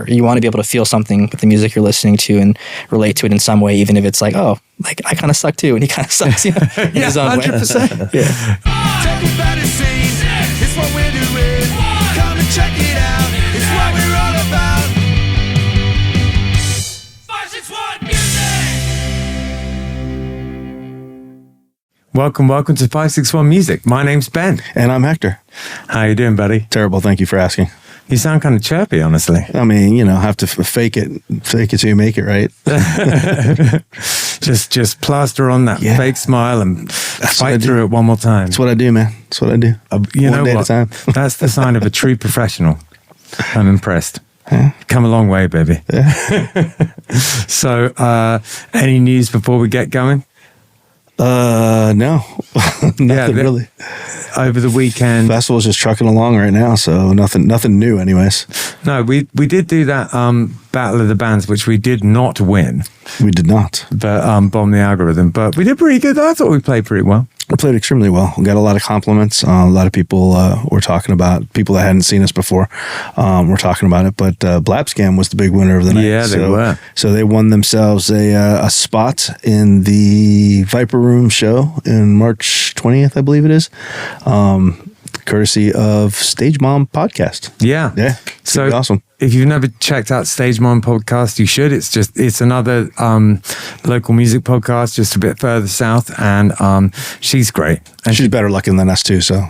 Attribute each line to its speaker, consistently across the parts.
Speaker 1: You want to be able to feel something with the music you're listening to and relate to it in some way, even if it's like, oh, like I kind of suck too, and he kind of sucks, in his own
Speaker 2: 100%.
Speaker 1: way.
Speaker 3: It's what we're doing. Come and check it out. It's what we're all about. 561 Music.
Speaker 2: Welcome to 561 Music. My name's Ben.
Speaker 4: And I'm Hector.
Speaker 2: How you doing, buddy?
Speaker 4: Terrible. Thank you for asking.
Speaker 2: You sound kind of chirpy, honestly.
Speaker 4: I mean, have to fake it till you make it, right?
Speaker 2: just plaster on that fake smile and fight through it one more time.
Speaker 4: That's what I do, man. That's what I do.
Speaker 2: You
Speaker 4: one
Speaker 2: know
Speaker 4: day
Speaker 2: what?
Speaker 4: at a time.
Speaker 2: That's the sign of a true professional. I'm impressed. Come a long way, baby. So, any news before we get going?
Speaker 4: No, nothing really.
Speaker 2: Over the weekend,
Speaker 4: festival's just trucking along right now, so nothing new, anyways.
Speaker 2: No, we did do that Battle of the Bands, which we did not win.
Speaker 4: We did not,
Speaker 2: but bombed the algorithm. But we did pretty good. I thought we played pretty well.
Speaker 4: We played extremely well. We got a lot of compliments. A lot of people were talking about, people that hadn't seen us before were talking about it. But Blabscam was the big winner of the night.
Speaker 2: Yeah, they were.
Speaker 4: So they won themselves a spot in the Viper Room show in March 20th, I believe it is. Courtesy of Stage Mom Podcast.
Speaker 2: Yeah.
Speaker 4: So awesome.
Speaker 2: If you've never checked out Stage Mom Podcast, you should. It's another local music podcast just a bit further south, and she's great. And
Speaker 4: she's better looking than us too, so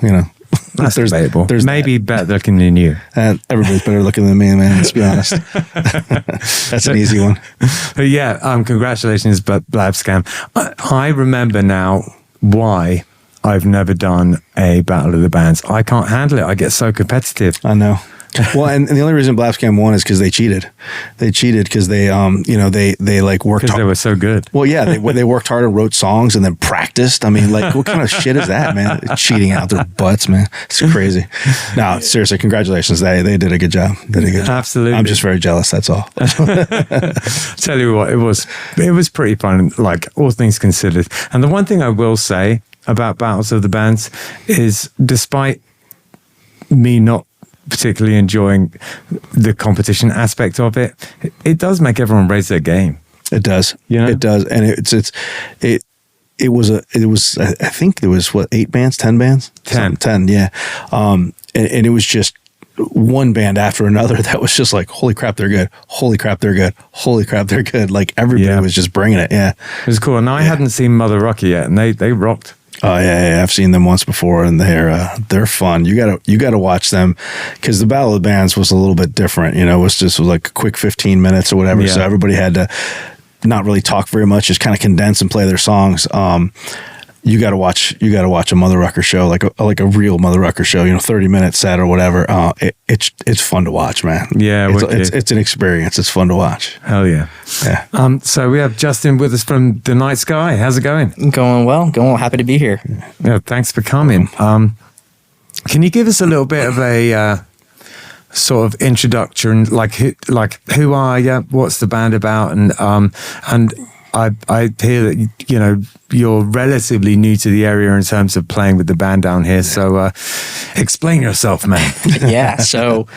Speaker 2: that's debatable.
Speaker 4: There's
Speaker 2: maybe better looking than you.
Speaker 4: Everybody's better looking than me, man. Let's be honest. That's an easy one.
Speaker 2: But yeah, congratulations, Blabscam. I remember now why I've never done a Battle of the Bands. I can't handle it. I get so competitive.
Speaker 4: I know. Well, and the only reason Blabscam won is because they cheated. They cheated because they like worked
Speaker 2: because they were so good.
Speaker 4: Well, yeah, they worked hard and wrote songs and then practiced. I mean, like, what kind of shit is that, man? Cheating out their butts, man. It's crazy. No, seriously, congratulations. They did a good job.
Speaker 2: Absolutely.
Speaker 4: I'm just very jealous. That's all.
Speaker 2: Tell you what, it was pretty fun. Like, all things considered. And the one thing I will say about Battles of the Bands is, despite me not particularly enjoying the competition aspect of it, it does make everyone raise their game.
Speaker 4: It does. It does. And it was I think there was 8 bands, 10 bands? 10, yeah. And it was just one band after another that was just like, holy crap, they're good. Holy crap, they're good. Holy crap, they're good. Like, everybody was just bringing it. Yeah.
Speaker 2: It was cool. And I hadn't seen Mother Rocker yet, and they rocked.
Speaker 4: Oh yeah, I've seen them once before, and they're fun. You gotta watch them, because the Battle of the Bands was a little bit different. It was just like a quick 15 minutes or whatever. Yeah. So everybody had to not really talk very much, just kind of condense and play their songs. You gotta watch a Mother Rucker show, like a real Mother Rucker show. 30-minute set or whatever. It's fun to watch, man. Yeah, it's an experience. It's fun to watch.
Speaker 2: Hell yeah.
Speaker 4: Yeah.
Speaker 2: So we have Justin with us from The Night Sky. How's it going?
Speaker 1: Going well. Happy to be here.
Speaker 2: Yeah, thanks for coming. Can you give us a little bit of a sort of introduction, like who are you? What's the band about? And I hear that you're relatively new to the area in terms of playing with the band down here. So explain yourself, man.
Speaker 1: Yeah. So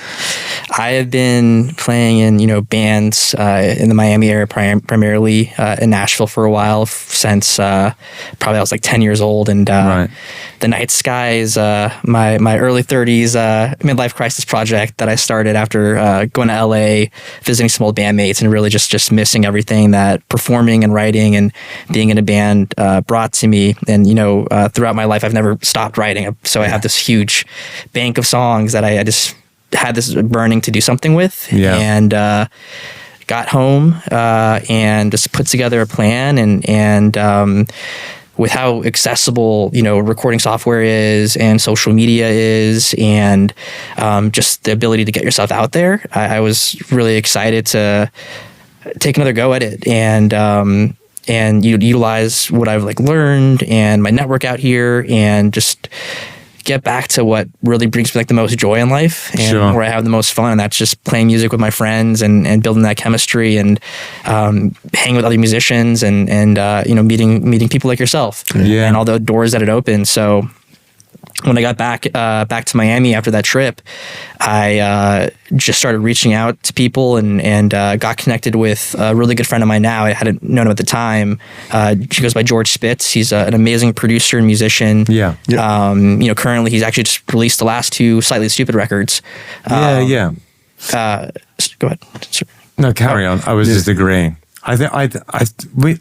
Speaker 1: I have been playing in bands in the Miami area, primarily in Nashville for a while, since probably I was like 10 years old, and
Speaker 2: right.
Speaker 1: The Night Sky is my early 30s midlife crisis project that I started after going to LA, visiting some old bandmates, and really just missing everything that performing and writing and being in a band brought to me. And throughout my life, I've never stopped writing, so I have this huge bank of songs that I just had this burning to do something with. And got home and just put together a plan, and with how accessible recording software is and social media is, and just the ability to get yourself out there, I was really excited to take another go at it, and utilize what I've learned and my network out here, and just get back to what really brings me the most joy in life, and where I have the most fun, and that's just playing music with my friends and building that chemistry, and hanging with other musicians, and meeting people like yourself, and all the doors that it opens. So when I got back to Miami after that trip, I just started reaching out to people and got connected with a really good friend of mine now. I hadn't known him at the time. He goes by George Spitz. He's an amazing producer and musician.
Speaker 2: Yeah.
Speaker 1: Currently he's actually just released the last 2 Slightly Stupid records.
Speaker 2: Yeah.
Speaker 1: Go ahead.
Speaker 2: No, carry on. I was just agreeing. I think we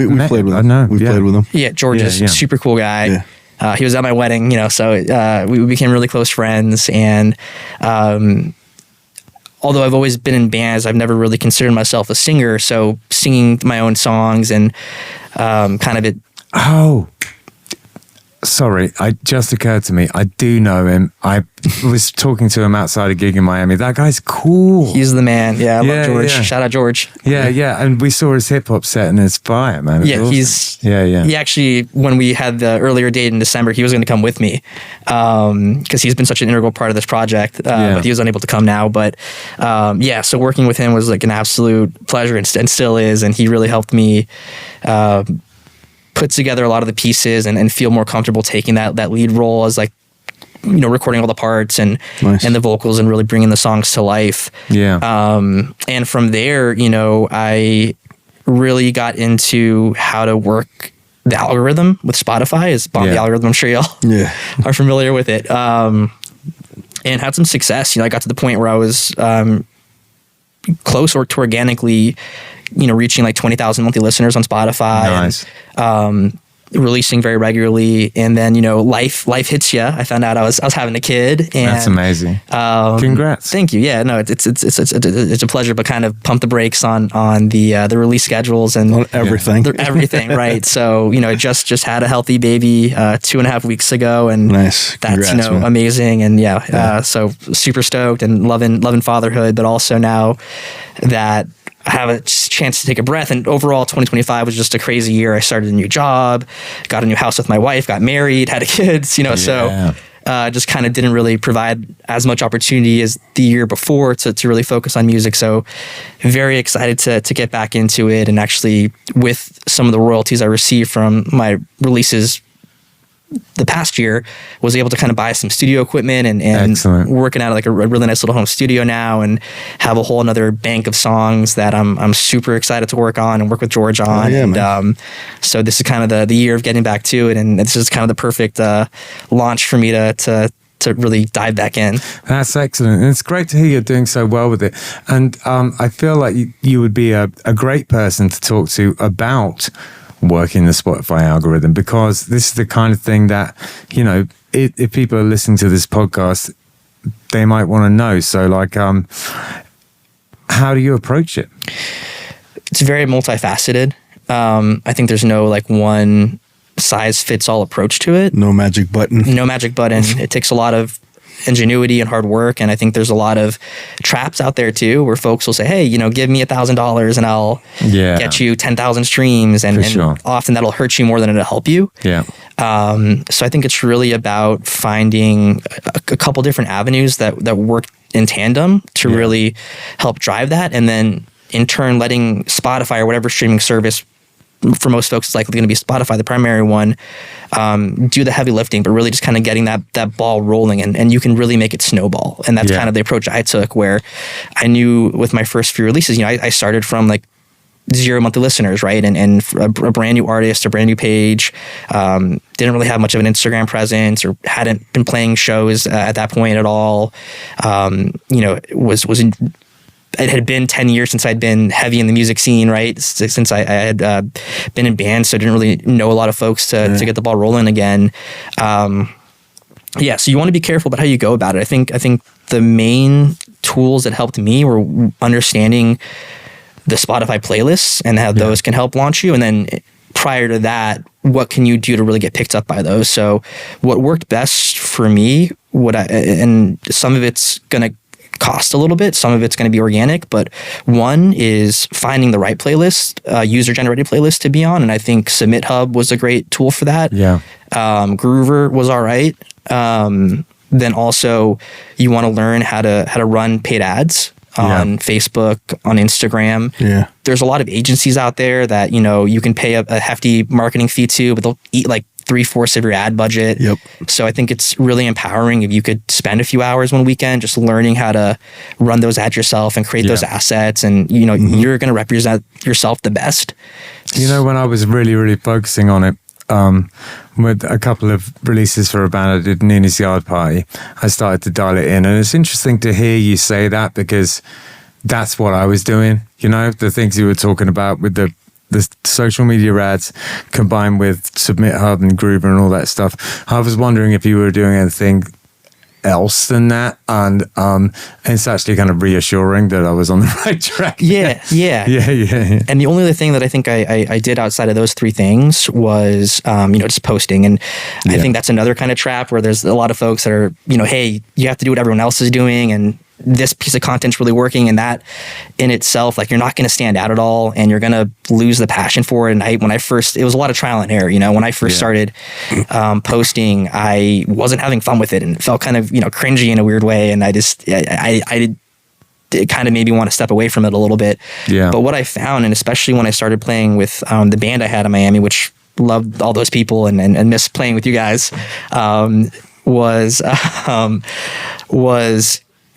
Speaker 2: met
Speaker 4: played with
Speaker 2: him.
Speaker 4: him.
Speaker 2: I know.
Speaker 4: We played with him.
Speaker 1: Yeah, George is a super cool guy.
Speaker 4: Yeah.
Speaker 1: He was at my wedding, so we became really close friends. And although I've always been in bands, I've never really considered myself a singer. So singing my own songs and kind of it.
Speaker 2: Oh, sorry. It just occurred to me. I do know him. I was talking to him outside a gig in Miami. That guy's cool.
Speaker 1: He's the man. Yeah, I love George.
Speaker 2: Yeah.
Speaker 1: Shout out George.
Speaker 2: Yeah. And we saw his hip hop set and it's fire, man. It's awesome. He
Speaker 1: actually, when we had the earlier date in December, he was going to come with me because he's been such an integral part of this project. But he was unable to come now. But so working with him was like an absolute pleasure and still is. And he really helped me put together a lot of the pieces and feel more comfortable taking that lead role as like, recording all the parts and the vocals and really bringing the songs to life.
Speaker 2: Yeah.
Speaker 1: And from there, I really got into how to work the algorithm with Spotify. Is Bomb the algorithm? I'm sure y'all are familiar with it. And had some success. I got to the point where I was close or to organically reaching like 20,000 monthly listeners on Spotify.
Speaker 2: Nice.
Speaker 1: And, releasing very regularly, and then life hits you. I found out I was having a kid, and
Speaker 2: that's amazing. Congrats!
Speaker 1: Thank you. Yeah, no, it's a pleasure, but kind of pump the brakes on the release schedules and
Speaker 4: on everything.
Speaker 1: Everything, right? So just had a healthy baby 2.5 weeks ago, and
Speaker 4: nice.
Speaker 1: That's
Speaker 4: Congrats, man.
Speaker 1: amazing, and so super stoked and loving fatherhood, but also now that I have a chance to take a breath. And overall, 2025 was just a crazy year. I started a new job, got a new house with my wife, got married, had kids, so just kind of didn't really provide as much opportunity as the year before to really focus on music. So very excited to get back into it. And actually with some of the royalties I received from my releases the past year, was able to kind of buy some studio equipment and working out like a really nice little home studio now, and have a whole another bank of songs that I'm super excited to work on and work with George on. So this is kind of the year of getting back to it, and this is kind of the perfect launch for me to really dive back in.
Speaker 2: That's excellent. And it's great to hear you're doing so well with it. And I feel like you would be a great person to talk to about working the Spotify algorithm, because this is the kind of thing that, if people are listening to this podcast, they might want to know. So like, how do you approach it?
Speaker 1: It's very multifaceted. I think there's no like one size fits all approach to it.
Speaker 4: No magic button.
Speaker 1: It takes a lot of ingenuity and hard work, and I think there's a lot of traps out there too, where folks will say, hey, give me $1,000 and I'll get you 10,000 streams, and often that'll hurt you more than it'll help you. So I think it's really about finding a couple different avenues that work in tandem to really help drive that, and then in turn letting Spotify or whatever streaming service, for most folks it's likely going to be Spotify, the primary one, do the heavy lifting, but really just kind of getting that ball rolling, and you can really make it snowball. And that's kind of the approach I took, where I knew with my first few releases, I started from like 0 monthly listeners, right? And a brand new artist, a brand new page, didn't really have much of an Instagram presence, or hadn't been playing shows at that point at all. It had been 10 years since I'd been heavy in the music scene, right? Since I had been in bands, so I didn't really know a lot of folks to get the ball rolling again. So you want to be careful about how you go about it. I think the main tools that helped me were understanding the Spotify playlists and how those can help launch you. And then prior to that, what can you do to really get picked up by those? So what worked best for me, and some of it's going to cost a little bit, some of it's going to be organic, but one is finding the right playlist, user-generated playlist to be on, and I think Submit Hub was a great tool for that. Groover was all right. Then also, you want to learn how to run paid ads on Facebook, on Instagram. There's a lot of agencies out there that you can pay a hefty marketing fee to, but they'll eat like 3/4 of your ad budget.
Speaker 4: Yep.
Speaker 1: So I think it's really empowering if you could spend a few hours one weekend just learning how to run those ads yourself and create those assets. And, you know, you're going to represent yourself the best.
Speaker 2: You know, when I was really, really focusing on it, with a couple of releases for a band I did, Nina's Yard Party, I started to dial it in. And it's interesting to hear you say that, because that's what I was doing. You know, the things you were talking about with the social media ads combined with Submit Hub and Groover and all that stuff. I was wondering if you were doing anything else than that, and it's actually kind of reassuring that I was on the right track.
Speaker 1: Yeah. And the only other thing that I think I did outside of those three things was, you know, just posting. And I think that's another kind of trap where there's a lot of folks that are, you know, hey, you have to do what everyone else is doing, and this piece of content's really working, and that in itself, like, you're not going to stand out at all, and you're going to lose the passion for it. And it was a lot of trial and error. You know, when I first started posting, I wasn't having fun with it, and it felt kind of, you know, cringy in a weird way. And it kind of made me want to step away from it a little bit. Yeah. But what I found, and especially when I started playing with the band I had in Miami, which loved all those people and missed playing with you guys, was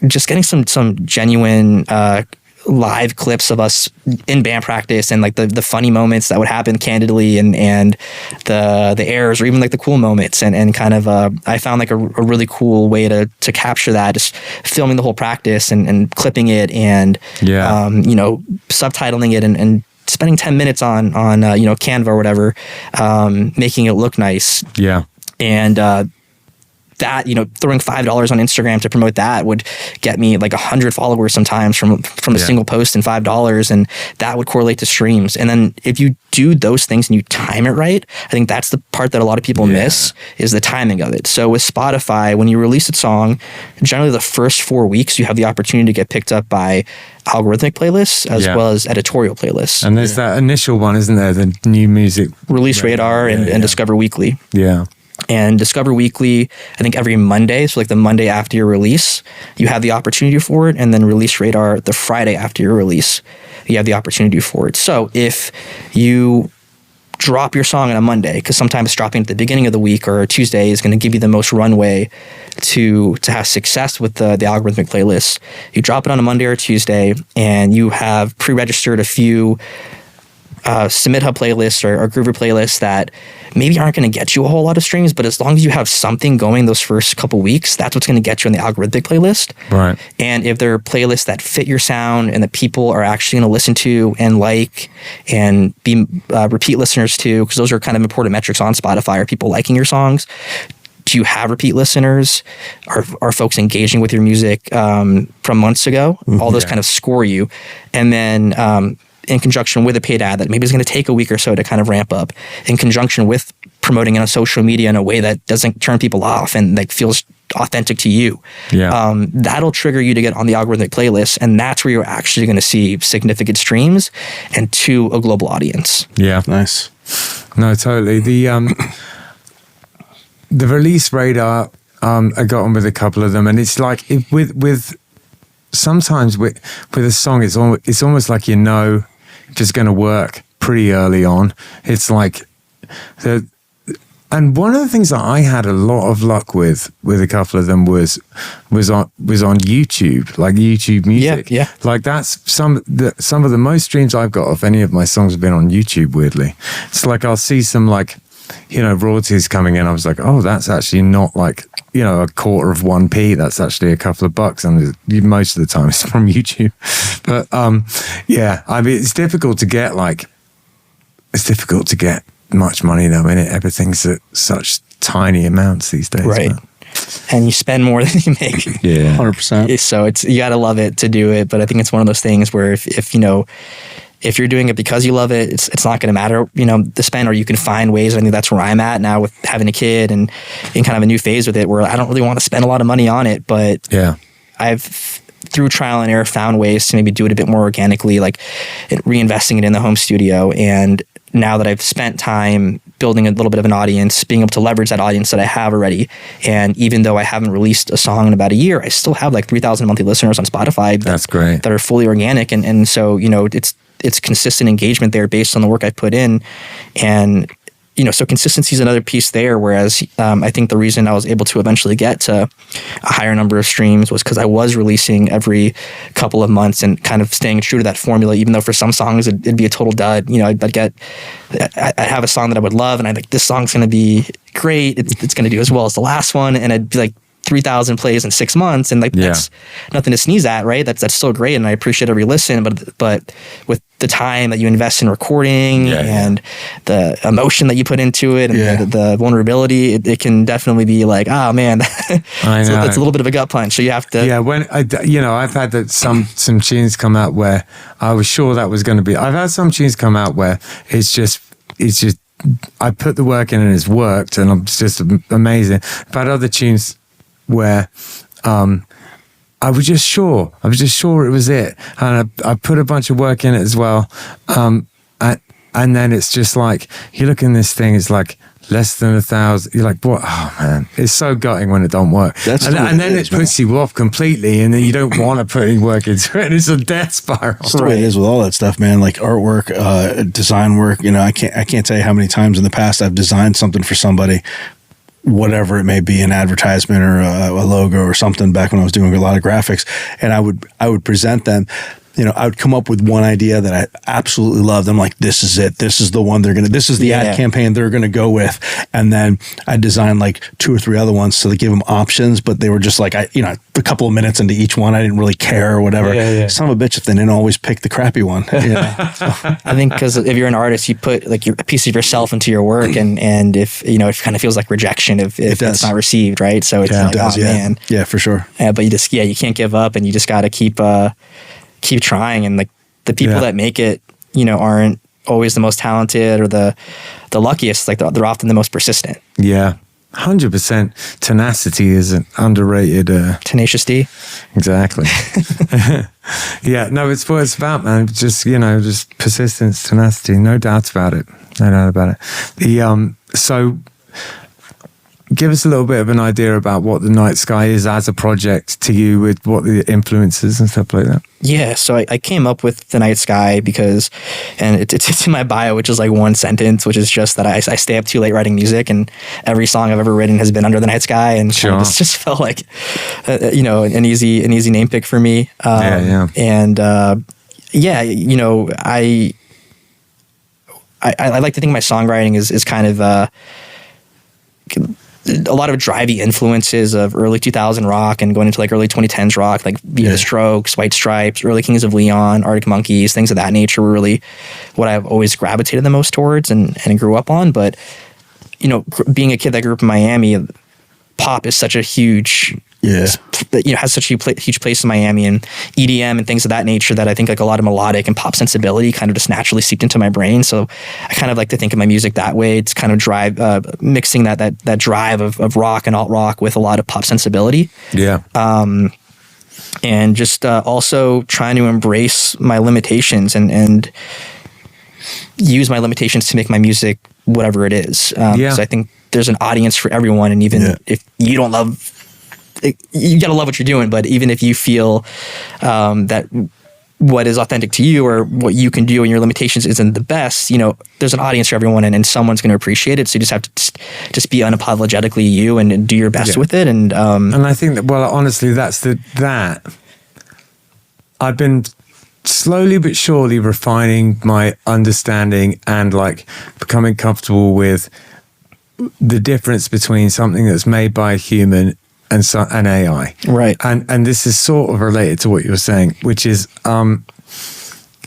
Speaker 1: just getting some genuine live clips of us in band practice, and like the funny moments that would happen candidly, and the errors, or even like the cool moments, and kind of I found like a really cool way to capture that, just filming the whole practice and clipping it, and you know, subtitling it, and spending 10 minutes on you know, Canva or whatever, making it look nice. And that, you know, throwing $5 on Instagram to promote that would get me like 100 followers sometimes from a single post, and $5, and that would correlate to streams. And then if you do those things and you time it right, I think that's the part that a lot of people miss, is the timing of it. So with Spotify, when you release a song, generally the first 4 weeks you have the opportunity to get picked up by algorithmic playlists as well as editorial playlists.
Speaker 2: And there's that initial one, isn't there? The new music
Speaker 1: release radar and Discover Weekly. And Discover Weekly, I think every Monday, so like the Monday after your release, you have the opportunity for it. And then Release Radar, the Friday after your release, you have the opportunity for it. So if you drop your song on a Monday, because sometimes dropping at the beginning of the week or a Tuesday is going to give you the most runway to have success with the algorithmic playlists. You drop it on a Monday or Tuesday, and you have pre-registered a few Submit Hub playlists or Groover playlists that maybe aren't going to get you a whole lot of streams, but as long as you have something going those first couple weeks, that's what's going to get you on the algorithmic playlist.
Speaker 2: Right.
Speaker 1: And if there are playlists that fit your sound and that people are actually going to listen to and like and be repeat listeners to, because those are kind of important metrics on Spotify, are people liking your songs? Do you have repeat listeners? Are folks engaging with your music from months ago? All those kind of score you. And then in conjunction with a paid ad that maybe is going to take a week or so to kind of ramp up, in conjunction with promoting it on social media in a way that doesn't turn people off and like feels authentic to you. That'll trigger you to get on the algorithmic playlist, and that's where you're actually going to see significant streams and to a global audience.
Speaker 4: Nice.
Speaker 2: No, totally. The Release Radar, I got on with a couple of them, and it's like with sometimes with a song, it's almost like, you know, if it's going to work pretty early on. It's like and one of the things that I had a lot of luck with a couple of them was on YouTube, like YouTube music. Like that's some of the most streams I've got of any of my songs have been on YouTube. Weirdly, it's like I'll see some like, you know, royalties coming in. I was like, oh, that's actually not like, you know, 1/4 of 1p. That's actually a couple of bucks, and most of the time it's from YouTube. But I mean, it's difficult to get much money though, innit? Everything's at such tiny amounts these days,
Speaker 1: right? Man. And you spend more than you make.
Speaker 4: 100%.
Speaker 1: So you got to love it to do it. But I think it's one of those things where if you know, if you're doing it because you love it, it's not going to matter, you know, the spend, or you can find ways. I think that's where I'm at now with having a kid and in kind of a new phase with it, where I don't really want to spend a lot of money on it, but I've through trial and error found ways to maybe do it a bit more organically, like reinvesting it in the home studio. And now that I've spent time building a little bit of an audience, being able to leverage that audience that I have already. And even though I haven't released a song in about a year, I still have like 3,000 monthly listeners on Spotify.
Speaker 2: That's great.
Speaker 1: That are fully organic. And so, you know, it's consistent engagement there based on the work I put in. And so consistency is another piece there. Whereas I think the reason I was able to eventually get to a higher number of streams was because I was releasing every couple of months and kind of staying true to that formula, even though for some songs it'd be a total dud. I'd have a song that I would love, and I'd like, this song's going to be great. It's going to do as well as the last one. And I'd be like, 3,000 plays in 6 months, and that's nothing to sneeze at, right? That's still great, and I appreciate every listen. But with the time that you invest in recording and the emotion that you put into it and the vulnerability, it can definitely be like, oh man, it's a little bit of a gut punch. So you have to. Yeah,
Speaker 2: when I've had some tunes come out where I was sure that was going to be. I've had some tunes come out where it's just. I put the work in and it's worked, and it's just amazing. I've had other tunes where I was just sure it was it, and I put a bunch of work in it as well, and then it's just like you look in this thing, it's like less than 1,000. You're like, what? Oh man, it's so gutting when it don't work. And then it puts you off completely, and then you don't want to put any work into it. It's a death spiral.
Speaker 4: That's the way it is with all that stuff, man. Like artwork, design work. I can't tell you how many times in the past I've designed something for somebody, whatever it may be, an advertisement or a logo or something, back when I was doing a lot of graphics, and I would present them. I would come up with one idea that I absolutely loved. I'm like, this is it. This is the one this is the ad campaign they're going to go with. And then I designed like 2 or 3 other ones. So they give them options, but they were just like, a couple of minutes into each one, I didn't really care or whatever. Son of a bitch if they didn't always pick the crappy one.
Speaker 1: I think because if you're an artist, you put like a piece of yourself into your work, and if, it kind of feels like rejection if it's not received, right? So it's like, oh man.
Speaker 4: Yeah, for sure.
Speaker 1: But you can't give up, and you just got to keep trying. And like the people that make it, aren't always the most talented or the luckiest. Like they're often the most persistent.
Speaker 2: Yeah, 100%. Tenacity is an underrated.
Speaker 1: Tenacious D.
Speaker 2: Exactly. Yeah, no, it's what it's about, man. Just just persistence, tenacity. No doubt about it. So. Give us a little bit of an idea about what the Night Sky is as a project to you, with what the influences and stuff like that.
Speaker 1: Yeah, so I came up with the Night Sky because, and it's in my bio, which is like one sentence, which is just that I stay up too late writing music, and every song I've ever written has been under the night sky, and this just felt like, an easy name pick for me. And I like to think my songwriting is kind of a lot of drivey influences of early 2000 rock and going into like early 2010s rock, like The Strokes, White Stripes, early Kings of Leon, Arctic Monkeys, things of that nature were really what I've always gravitated the most towards and grew up on. But, being a kid that grew up in Miami, pop is such a huge, has such a huge place in Miami, and EDM and things of that nature, that I think like a lot of melodic and pop sensibility kind of just naturally seeped into my brain. So I kind of like to think of my music that way. It's kind of mixing that drive of rock and alt rock with a lot of pop sensibility.
Speaker 2: Yeah.
Speaker 1: And just also trying to embrace my limitations and use my limitations to make my music whatever it is. So I think there's an audience for everyone, and even if you don't love, you gotta love what you're doing. But even if you feel that what is authentic to you or what you can do and your limitations isn't the best, there's an audience for everyone, and someone's going to appreciate it. So you just have to just be unapologetically you and do your best with it. And
Speaker 2: I think that, well, honestly, that I've been slowly but surely refining my understanding and like becoming comfortable with the difference between something that's made by a human and an AI.
Speaker 1: Right.
Speaker 2: And this is sort of related to what you were saying, which is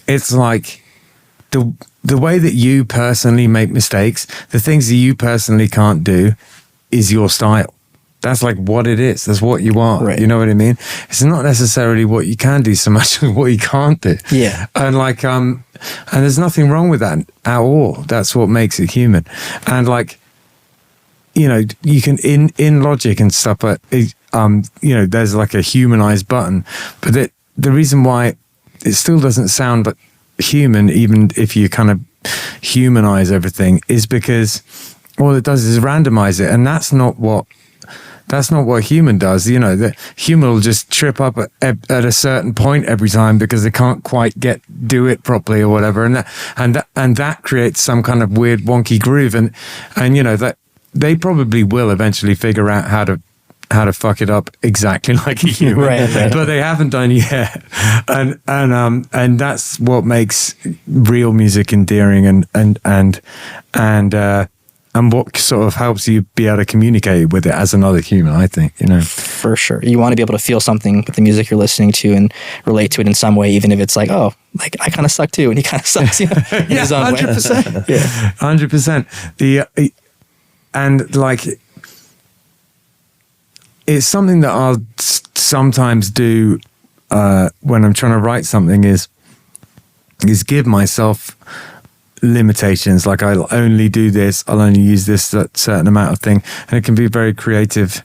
Speaker 2: it's like the way that you personally make mistakes, the things that you personally can't do is your style. That's like what it is. That's what you are.
Speaker 1: Right.
Speaker 2: You know what I mean? It's not necessarily what you can do so much as what you can't do.
Speaker 1: Yeah.
Speaker 2: And like, and there's nothing wrong with that at all. That's what makes it human. And like, you can in Logic and stuff, but there's like a humanized button, but the reason why it still doesn't sound but human, even if you kind of humanize everything, is because all it does is randomize it, and that's not what that's not what human does. You know, the human will just trip up at a certain point every time because they can't quite do it properly or whatever, and that creates some kind of weird wonky groove, and you know that they probably will eventually figure out how to fuck it up exactly like a human,
Speaker 1: right.
Speaker 2: But they haven't done yet, and that's what makes real music endearing, and what sort of helps you be able to communicate with it as another human, I think, you know.
Speaker 1: For sure. You want to be able to feel something with the music you're listening to and relate to it in some way, even if it's like, oh, like I kind of suck too, and he kind of sucks, you know, in his own
Speaker 2: 100%.
Speaker 1: way. Yeah,
Speaker 2: 100%. And like, it's something that I'll sometimes do when I'm trying to write something is give myself limitations, like I'll only do this, I'll only use this certain amount of thing, and it can be very creative.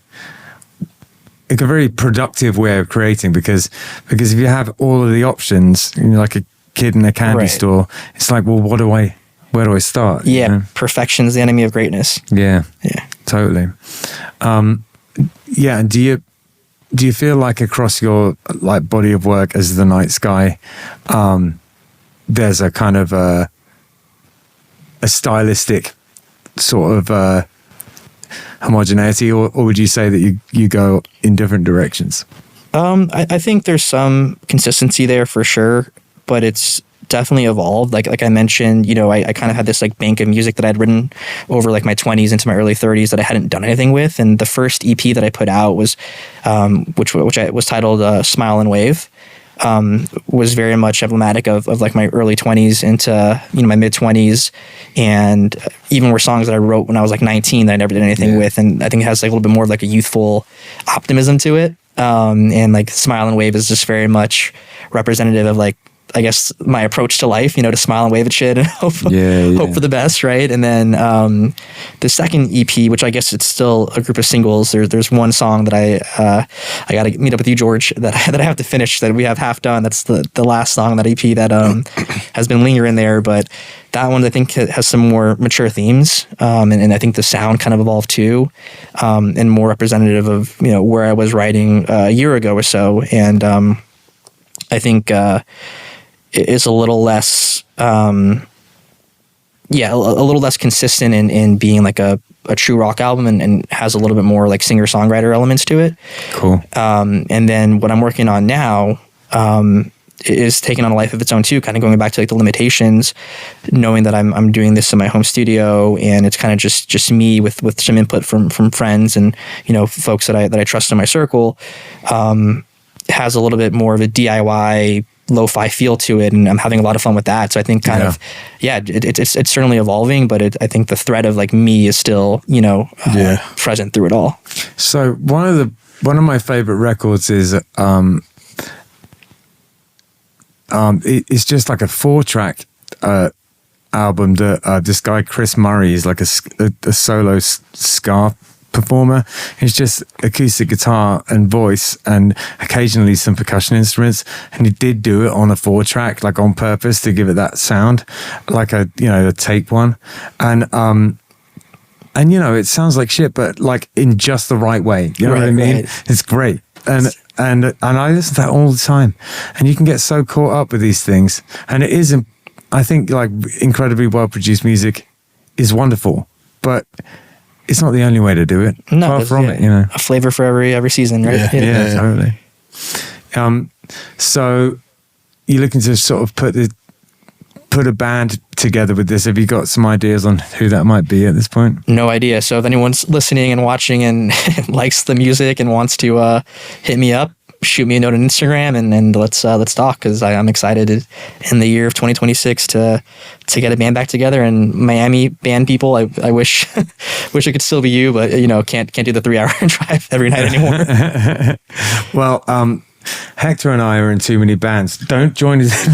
Speaker 2: It's a very productive way of creating because if you have all of the options, you know, like a kid in a candy store, it's like, well, where do I start?
Speaker 1: Yeah,
Speaker 2: you know?
Speaker 1: Perfection's the enemy of greatness.
Speaker 2: Yeah, totally. Yeah, and do you feel like across your like body of work as the Night Sky, there's a kind of a stylistic sort of homogeneity, or would you say that you go in different directions?
Speaker 1: I think there's some consistency there for sure, but it's definitely evolved. Like I mentioned, you know, I kind of had this like bank of music that I'd written over like my 20s into my early 30s that I hadn't done anything with, and the first EP that I put out was, which was titled "Smile and Wave." Was very much emblematic of like my early 20s into, you know, my mid 20s, and even were songs that I wrote when I was like 19 that I never did anything with, and I think it has like a little bit more of like a youthful optimism to it, and like Smile and Wave is just very much representative of like, I guess, my approach to life, you know, to smile and wave at shit and hope for the best, right? And then the second EP, which I guess it's still a group of singles, there's one song that I got to meet up with you, George, that I have to finish, that we have half done. That's the last song on that EP that has been lingering there, but that one I think has some more mature themes, and I think the sound kind of evolved too, and more representative of, you know, where I was writing a year ago or so, and I think is a little less, a little less consistent in being like a true rock album, and has a little bit more like singer-songwriter elements to it.
Speaker 2: Cool.
Speaker 1: And then what I'm working on now is taking on a life of its own too, kind of going back to like the limitations, knowing that I'm doing this in my home studio, and it's kind of just me with some input from friends and, you know, folks that I trust in my circle. Has a little bit more of a DIY lo-fi feel to it, and I'm having a lot of fun with that. So I think it's certainly evolving, but I think the thread of like me is still, you know, present through it all.
Speaker 2: So one of my favorite records is it's just like a 4-track album that this guy Chris Murray is like a solo ska performer. It's just acoustic guitar and voice, and occasionally some percussion instruments, and he did do it on a 4-track, like on purpose to give it that sound, like a tape one, and you know, it sounds like shit, but like in just the right way, you know what I mean? Right. It's great, and I listen to that all the time, and you can get so caught up with these things, and it is, I think, like incredibly well produced music is wonderful, but it's not the only way to do it.
Speaker 1: No,
Speaker 2: far from it, you know.
Speaker 1: A flavor for every season, right?
Speaker 2: Yeah, totally. So you're looking to sort of put a band together with this. Have you got some ideas on who that might be at this point?
Speaker 1: No idea. So if anyone's listening and watching and likes the music and wants to hit me up, shoot me a note on Instagram, and let's talk, because I'm excited in the year of 2026 to get a band back together. And Miami band people, I wish I could still be you, but you know, can't do the 3-hour drive every night anymore.
Speaker 2: Well, Hector and I are in too many bands. Don't join us.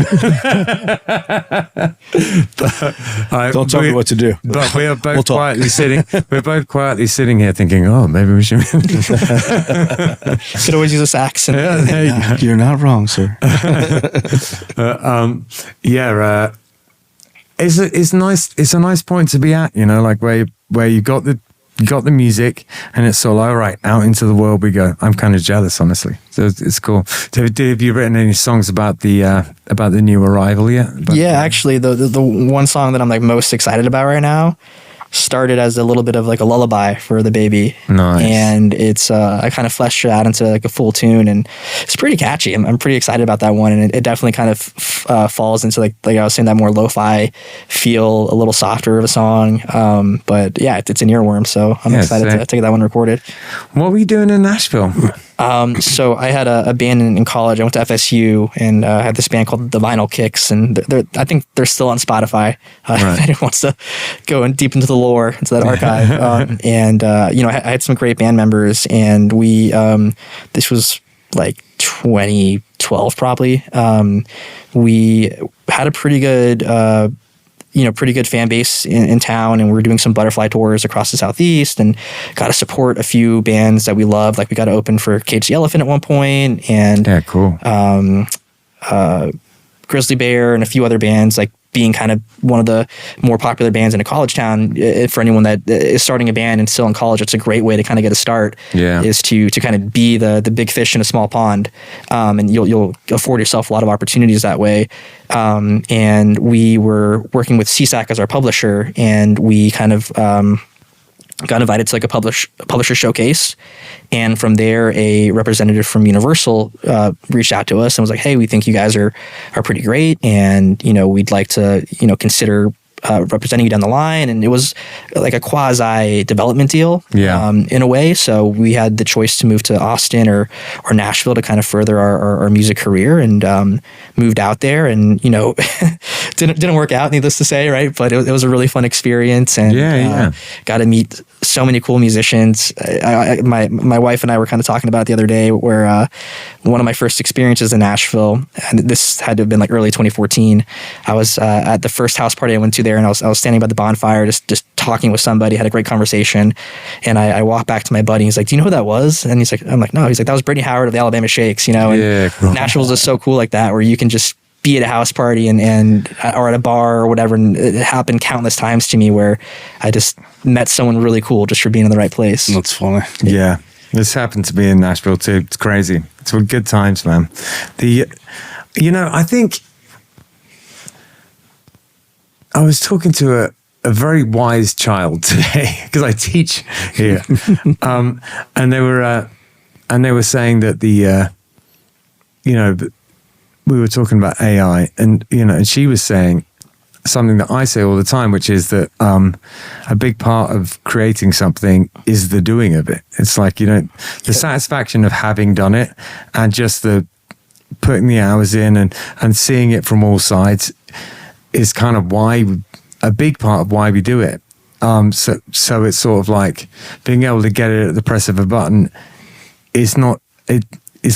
Speaker 4: Don't tell me what to do.
Speaker 2: But we are both quietly sitting. We're both quietly sitting here thinking, "Oh, maybe we should."
Speaker 1: Could always use a sax.
Speaker 4: You're not wrong, sir.
Speaker 2: It's nice. It's a nice point to be at. You know, like where you got the got the music, and it's all right. Out into the world we go. I'm kind of jealous, honestly. So it's cool. Have you written any songs about the new arrival yet?
Speaker 1: Actually, the one song that I'm like most excited about right now started as a little bit of like a lullaby for the baby.
Speaker 2: Nice.
Speaker 1: And it's I kind of fleshed it out into like a full tune, and it's pretty catchy. I'm pretty excited about that one, and it definitely kind of falls into like I was saying, that more lo-fi feel, a little softer of a song. But yeah, it's an earworm, so I'm excited to get that one recorded.
Speaker 2: What were you doing in Nashville?
Speaker 1: So I had a band in college. I went to FSU and had this band called the Vinyl Kicks, and I think they're still on Spotify. If anyone wants to go in deep into the lore, into that archive. And I had some great band members, and we this was like 2012 probably. We had a pretty good fan base in town, and we were doing some butterfly tours across the Southeast, and got to support a few bands that we loved. Like we got to open for Cage the Elephant at one point, and
Speaker 2: yeah, cool.
Speaker 1: Grizzly Bear and a few other bands, like being kind of one of the more popular bands in a college town. For anyone that is starting a band and still in college, it's a great way to kind of get a start. Is to kind of be the big fish in a small pond, and you'll afford yourself a lot of opportunities that way. And we were working with CSAC as our publisher, and we kind of got invited to like a publisher showcase, and from there a representative from Universal reached out to us and was like, hey, we think you guys are pretty great, and we'd like to consider representing you down the line. And it was like a quasi development deal, in a way. So we had the choice to move to Austin or Nashville to kind of further our music career, and moved out there, and didn't work out, needless to say, right? But it was a really fun experience, and got to meet so many cool musicians. My wife and I were kind of talking about it the other day, where one of my first experiences in Nashville, and this had to have been like early 2014, I was at the first house party I went to there, and I was standing by the bonfire just talking with somebody, had a great conversation, and I walked back to my buddy, and he's like, do you know who that was? And I'm like, no. He's like, that was Brittany Howard of the Alabama Shakes, and
Speaker 2: cool.
Speaker 1: Nashville's just so cool like that, where you can just be at a house party and or at a bar or whatever, and it happened countless times to me where I just met someone really cool just for being in the right place.
Speaker 4: That's funny.
Speaker 2: Yeah, this happened to be in Nashville too. It's crazy. It's good times, man. I think I was talking to a very wise child today, because I teach here, and they were saying that we were talking about AI, and and she was saying something that I say all the time, which is that a big part of creating something is the doing of it. It's like, the satisfaction of having done it, and just the putting the hours in and seeing it from all sides is kind of a big part of why we do it. So it's sort of like being able to get it at the press of a button. It's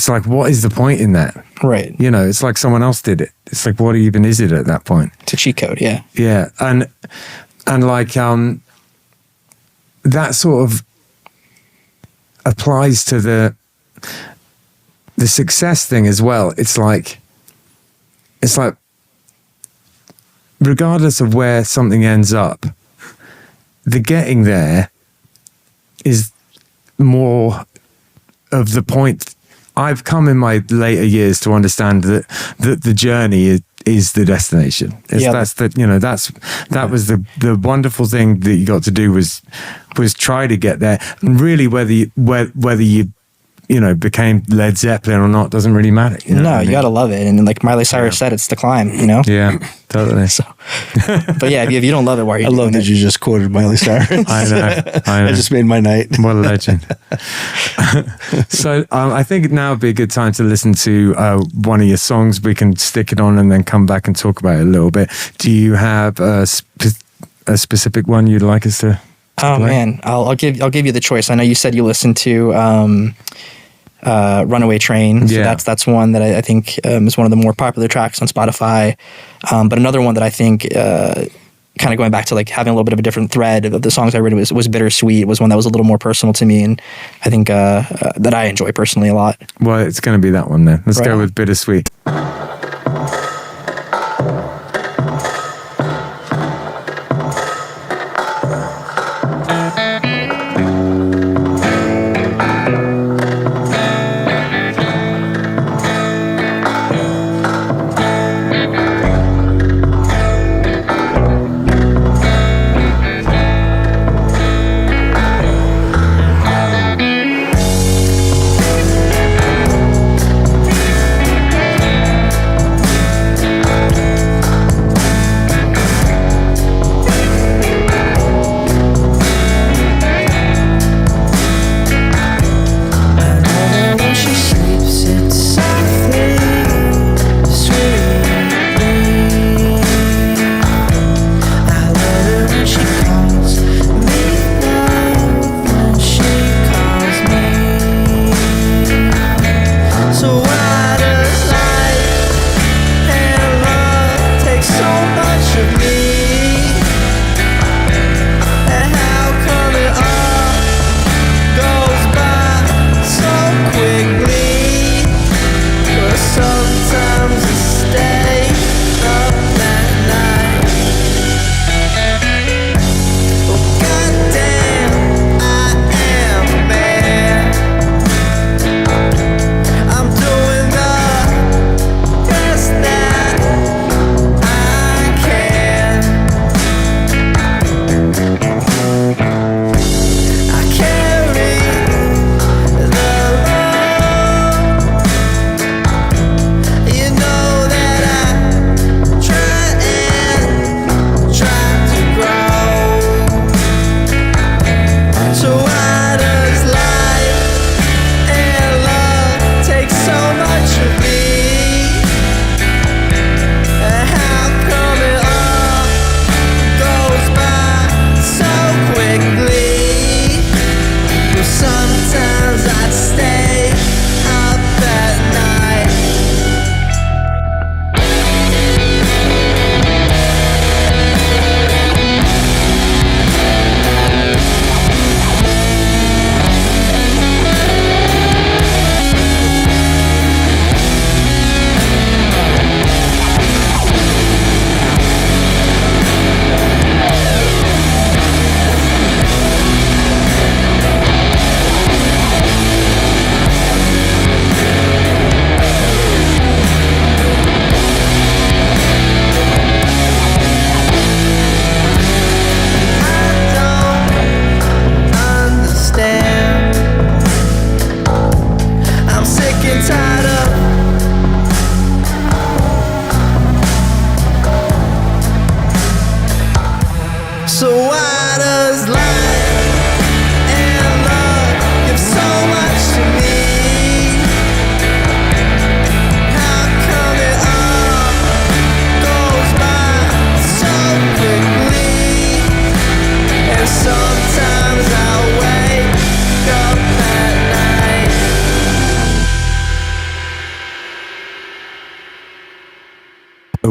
Speaker 2: like, what is the point in that?
Speaker 1: Right.
Speaker 2: It's like someone else did it. It's like, what even is it at that point?
Speaker 1: It's a cheat code, yeah.
Speaker 2: Yeah. And like, that sort of applies to the success thing as well. It's like, regardless of where something ends up, the getting there is more of the point. I've come in my later years to understand that the journey is the destination. That was the wonderful thing that you got to do was try to get there. And really, whether you became Led Zeppelin or not doesn't really matter. You
Speaker 1: gotta love it. And like Miley Cyrus said, it's the climb,
Speaker 2: Yeah, totally.
Speaker 1: So, but yeah, if you don't love it, why are you doing it?
Speaker 4: I love that you just quoted Miley Cyrus.
Speaker 2: I know.
Speaker 4: I just made my night.
Speaker 2: What a legend. So I think now would be a good time to listen to one of your songs. We can stick it on and then come back and talk about it a little bit. Do you have a specific one you'd like us to
Speaker 1: play? Man, I'll give you the choice. I know you said you listened to Runaway Train. So that's one that I think is one of the more popular tracks on Spotify. But another one that I think, kind of going back to like having a little bit of a different thread of the songs I read was Bittersweet. It was one that was a little more personal to me, and I think that I enjoy personally a lot.
Speaker 2: Well, it's going to be that one then. Let's go with Bittersweet.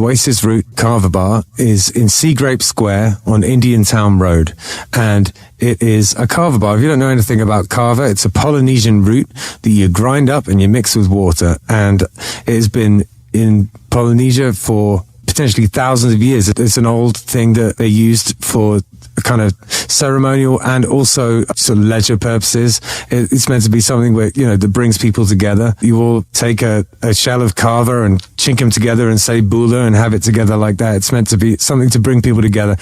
Speaker 2: Oasis Route Kava Bar is in Sea Grape Square on Indiantown Road. And it is a kava bar. If you don't know anything about kava, it's a Polynesian root that you grind up and you mix with water. And it has been in Polynesia for potentially thousands of years. It's an old thing that they used for kind of ceremonial and also sort of leisure purposes. It's meant to be something where, that brings people together. You will take a shell of kava and chink them together and say bula and have it together like that. It's meant to be something to bring people together.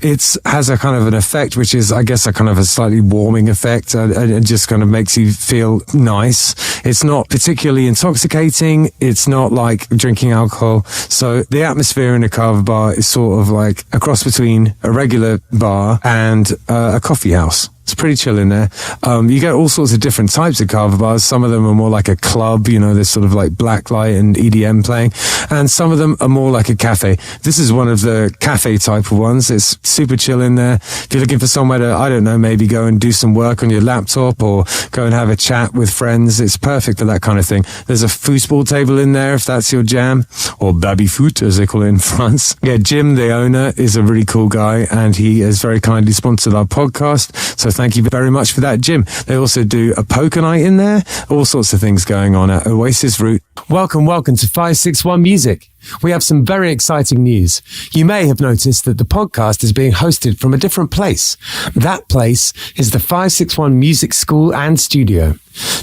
Speaker 2: It has a kind of an effect, which is, I guess, a kind of a slightly warming effect. It just kind of makes you feel nice. It's not particularly intoxicating. It's not like drinking alcohol. So the atmosphere in a kava bar is sort of like a cross between a regular bar and a coffee house. It's pretty chill in there. You get all sorts of different types of kava bars. Some of them are more like a club, there's sort of like blacklight and EDM playing. And some of them are more like a cafe. This is one of the cafe type of ones. It's super chill in there. If you're looking for somewhere to, I don't know, maybe go and do some work on your laptop or go and have a chat with friends, it's perfect for that kind of thing. There's a foosball table in there if that's your jam, or baby foot as they call it in France. Yeah, Jim, the owner, is a really cool guy and he has very kindly sponsored our podcast. So thank you very much for that, Jim. They also do a poker night in there. All sorts of things going on at Oasis Route. Welcome to 561 Music. We have some very exciting news. You may have noticed that the podcast is being hosted from a different place. That place is the 561 Music School and Studio.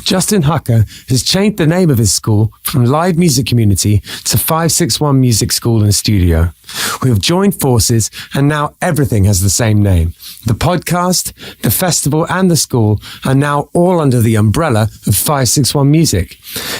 Speaker 2: Justin Hucker has changed the name of his school from Live Music Community to 561 Music School and Studio. We have joined forces and now everything has the same name. The podcast, the festival and the school are now all under the umbrella of 561 Music.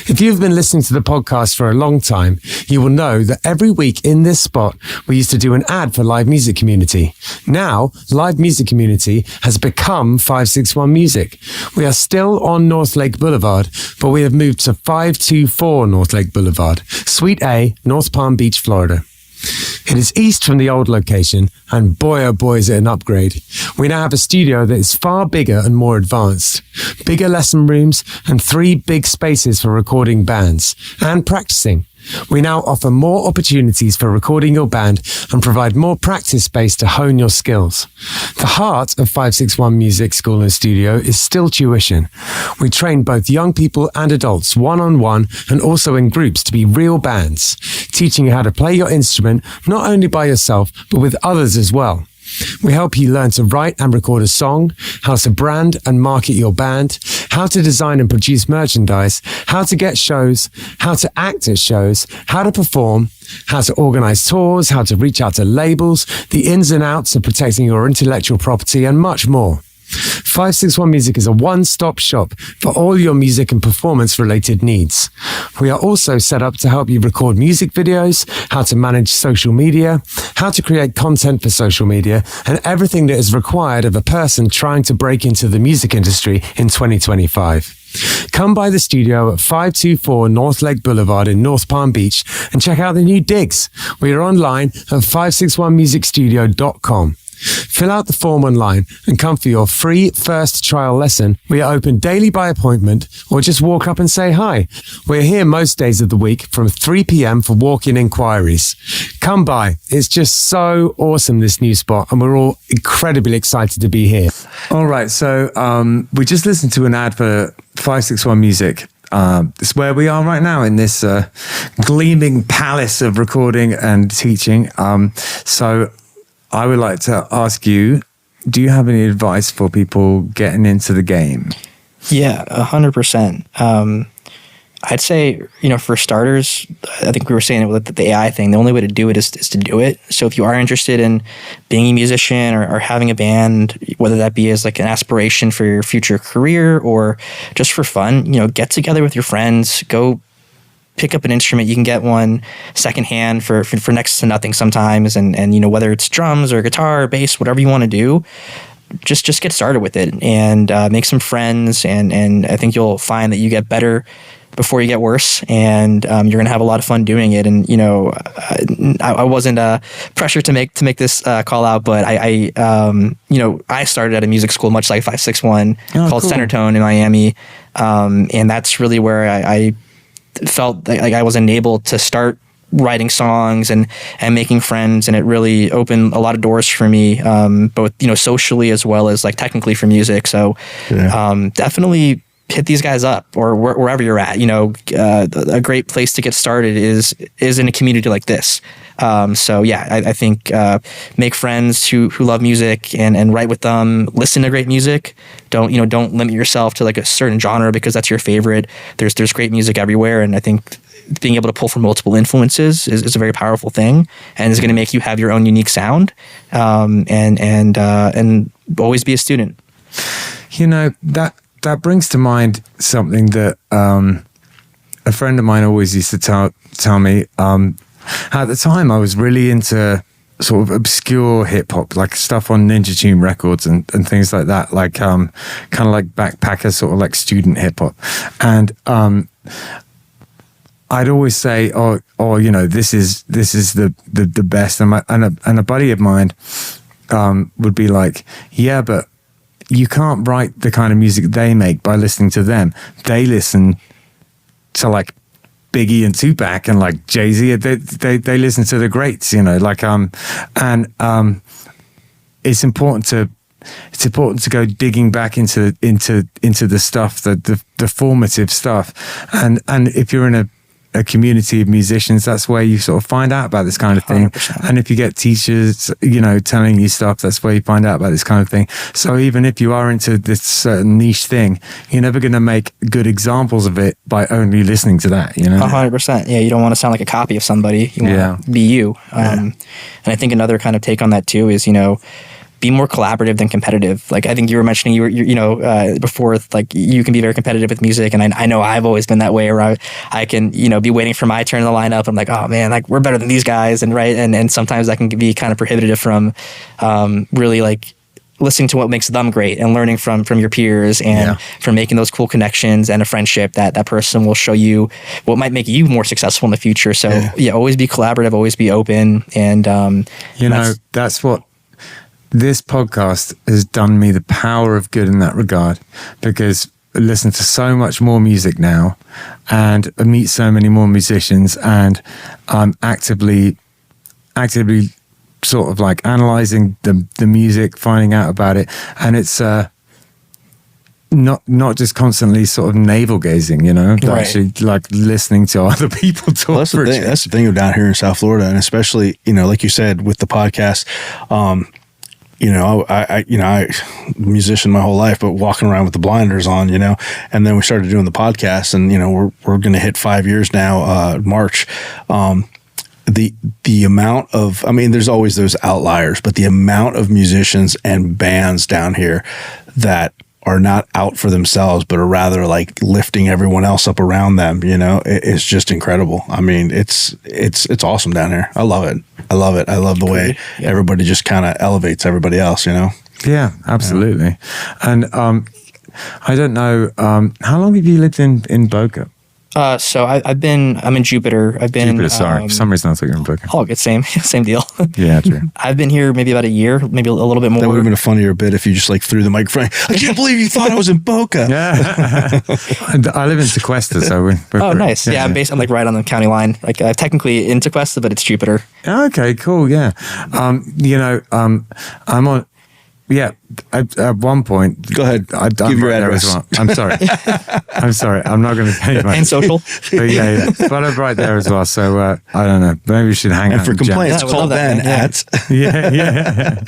Speaker 2: If you've been listening to the podcast for a long time, you will know that every week in this spot, we used to do an ad for Live Music Community. Now, Live Music Community has become 561 Music. We are still on North Lake Boulevard, but we have moved to 524 North Lake Boulevard, Suite A, North Palm Beach, Florida. It is east from the old location, and boy oh boy is it an upgrade. We now have a studio that is far bigger and more advanced. Bigger lesson rooms and 3 big spaces for recording bands and practicing. We now offer more opportunities for recording your band and provide more practice space to hone your skills. The heart of 561 Music School and Studio is still tuition. We train both young people and adults one-on-one and also in groups to be real bands, teaching you how to play your instrument not only by yourself but with others as well. We help you learn to write and record a song, how to brand and market your band, how to design and produce merchandise, how to get shows, how to act at shows, how to perform, how to organize tours, how to reach out to labels, the ins and outs of protecting your intellectual property, and much more. 561 Music is a one-stop shop for all your music and performance-related needs. We are also set up to help you record music videos, how to manage social media, how to create content for social media, and everything that is required of a person trying to break into the music industry in 2025. Come by the studio at 524 North Lake Boulevard in North Palm Beach and check out the new digs. We are online at 561musicstudio.com. Fill out the form online and come for your free first trial lesson. We are open daily by appointment or just walk up and say hi. We're here most days of the week from 3 p.m. for walk-in inquiries. Come by. It's just so awesome, this new spot, and we're all incredibly excited to be here. All right, so we just listened to an ad for 561 Music. It's where we are right now in this gleaming palace of recording and teaching. So I would like to ask you, do you have any advice for people getting into the game?
Speaker 1: Yeah, 100%. I'd say, for starters, I think we were saying it with the AI thing, the only way to do it is to do it. So if you are interested in being a musician or having a band, whether that be as like an aspiration for your future career or just for fun, get together with your friends, go pick up an instrument. You can get one secondhand for next to nothing sometimes. And whether it's drums or guitar or bass, whatever you want to do, just get started with it and make some friends. And I think you'll find that you get better before you get worse, and you're going to have a lot of fun doing it. And, I wasn't pressured to make this call out, but I started at a music school, much like 561 called cool. Centertone in Miami. And that's really where I felt like I was enabled to start writing songs and making friends, and it really opened a lot of doors for me, both socially as well as like technically for music. So definitely hit these guys up, or wherever you're at. A great place to get started is in a community like this. So yeah, I think make friends who love music and write with them. Listen to great music. Don't limit yourself to like a certain genre because that's your favorite. There's great music everywhere, and I think being able to pull from multiple influences is a very powerful thing, and is going to make you have your own unique sound. And always be a student.
Speaker 2: That brings to mind something that a friend of mine always used to tell me. At the time, I was really into sort of obscure hip hop, like stuff on Ninja Tune records and things like that, like kind of like backpacker, sort of like student hip hop. And I'd always say, this is the best. And a buddy of mine would be like, yeah, but you can't write the kind of music they make by listening to them. They listen to like Biggie and Tupac and like Jay-Z. They listen to the greats, it's important to go digging back into the stuff, the formative stuff. And if you're in a community of musicians, that's where you sort of find out about this kind of thing. 100%. And if you get teachers, telling you stuff, that's where you find out about this kind of thing. So even if you are into this certain niche thing, you're never going to make good examples of it by only listening to that,
Speaker 1: 100%. Yeah, you don't want to sound like a copy of somebody. You want to be you. And I think another kind of take on that too is, be more collaborative than competitive. Like I think you were mentioning, before, like you can be very competitive with music, and I know I've always been that way. Where I can, be waiting for my turn in the lineup. I'm like, oh man, like we're better than these guys, and sometimes that can be kind of prohibitive from really like listening to what makes them great and learning from your peers and from making those cool connections and a friendship that person will show you what might make you more successful in the future. So always be collaborative, always be open, and
Speaker 2: that's what this podcast has done me the power of good in that regard, because I listen to so much more music now and I meet so many more musicians, and I'm actively sort of like analyzing the music, finding out about it, and it's not just constantly sort of navel gazing, actually like listening to other people talk.
Speaker 4: Well, that's the thing down here in South Florida, and especially like you said with the podcast. I musician my whole life, but walking around with the blinders on, and then we started doing the podcast, and we're going to hit 5 years now, March. The amount of, there's always those outliers, but the amount of musicians and bands down here that are not out for themselves, but are rather like lifting everyone else up around them, it's just incredible. It's awesome down here. I love it. I love the way everybody just kind of elevates everybody else,
Speaker 2: Yeah, absolutely. And I don't know, how long have you lived in Boca?
Speaker 1: So I'm in Jupiter.
Speaker 2: Jupiter, sorry. For some reason I thought you were in Boca.
Speaker 1: Oh, good. Same deal.
Speaker 2: Yeah, true.
Speaker 1: I've been here maybe about a year, maybe a little bit more.
Speaker 4: That would have been a funnier bit if you just like threw the microphone. I can't believe you thought I was in Boca.
Speaker 2: Yeah. I live in Tequesta, so we're
Speaker 1: oh, nice. Yeah, I'm like right on the county line. Like technically in Tequesta, but it's Jupiter.
Speaker 2: Okay, cool. Yeah. I'm on. Yeah, at one point.
Speaker 4: Go ahead. Give your address.
Speaker 2: Well. I'm sorry. I'm not going to tell you my
Speaker 1: and social.
Speaker 2: But yeah. But I'm right there as well. So I don't know. Maybe we should hang out.
Speaker 4: And for complaints, call Ben at.
Speaker 2: Yeah.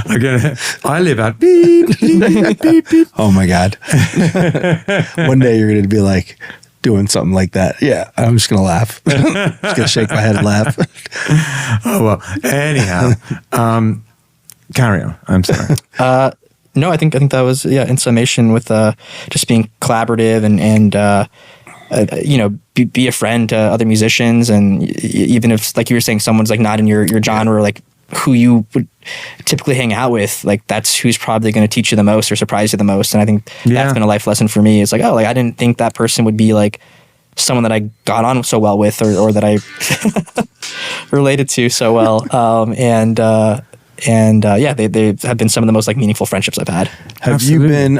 Speaker 2: Again, I live at beep, beep, beep, beep.
Speaker 4: Oh my God. One day you're going to be like doing something like that. Yeah, I'm just going to laugh. Just going to shake my head and laugh.
Speaker 2: Oh, well. Anyhow. Carry on. I'm sorry.
Speaker 1: No, I think that was in summation with just being collaborative and be a friend to other musicians, and even if, like you were saying, someone's like not in your genre, like who you would typically hang out with, like that's who's probably going to teach you the most or surprise you the most. And I think that's been a life lesson for me. It's like, I didn't think that person would be like someone that I got on so well with, or that I related to so well. They have been some of the most like meaningful friendships I've had.
Speaker 4: Have you been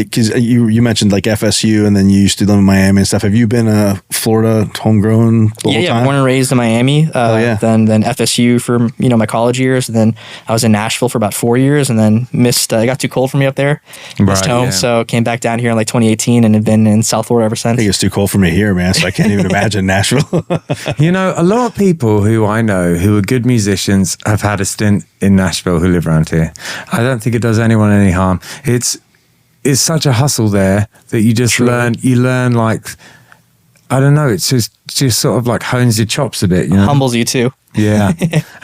Speaker 4: because you mentioned like FSU, and then you used to live in Miami and stuff. Have you been a Florida homegrown the whole time?
Speaker 1: Born and raised in Miami.
Speaker 4: Yeah.
Speaker 1: Then FSU for my college years, and then I was in Nashville for about 4 years, and then missed. It got too cold for me up there. Missed home, so came back down here in like 2018, and have been in South Florida ever since.
Speaker 4: I think it's too cold for me here, man. So I can't even imagine Nashville.
Speaker 2: A lot of people who I know who are good musicians have had a stint in Nashville who live around here. I don't think it does anyone any harm. It's such a hustle there that you just learn. You learn like, I don't know. It's just sort of like hones your chops a bit.
Speaker 1: Humbles you too.
Speaker 2: Yeah,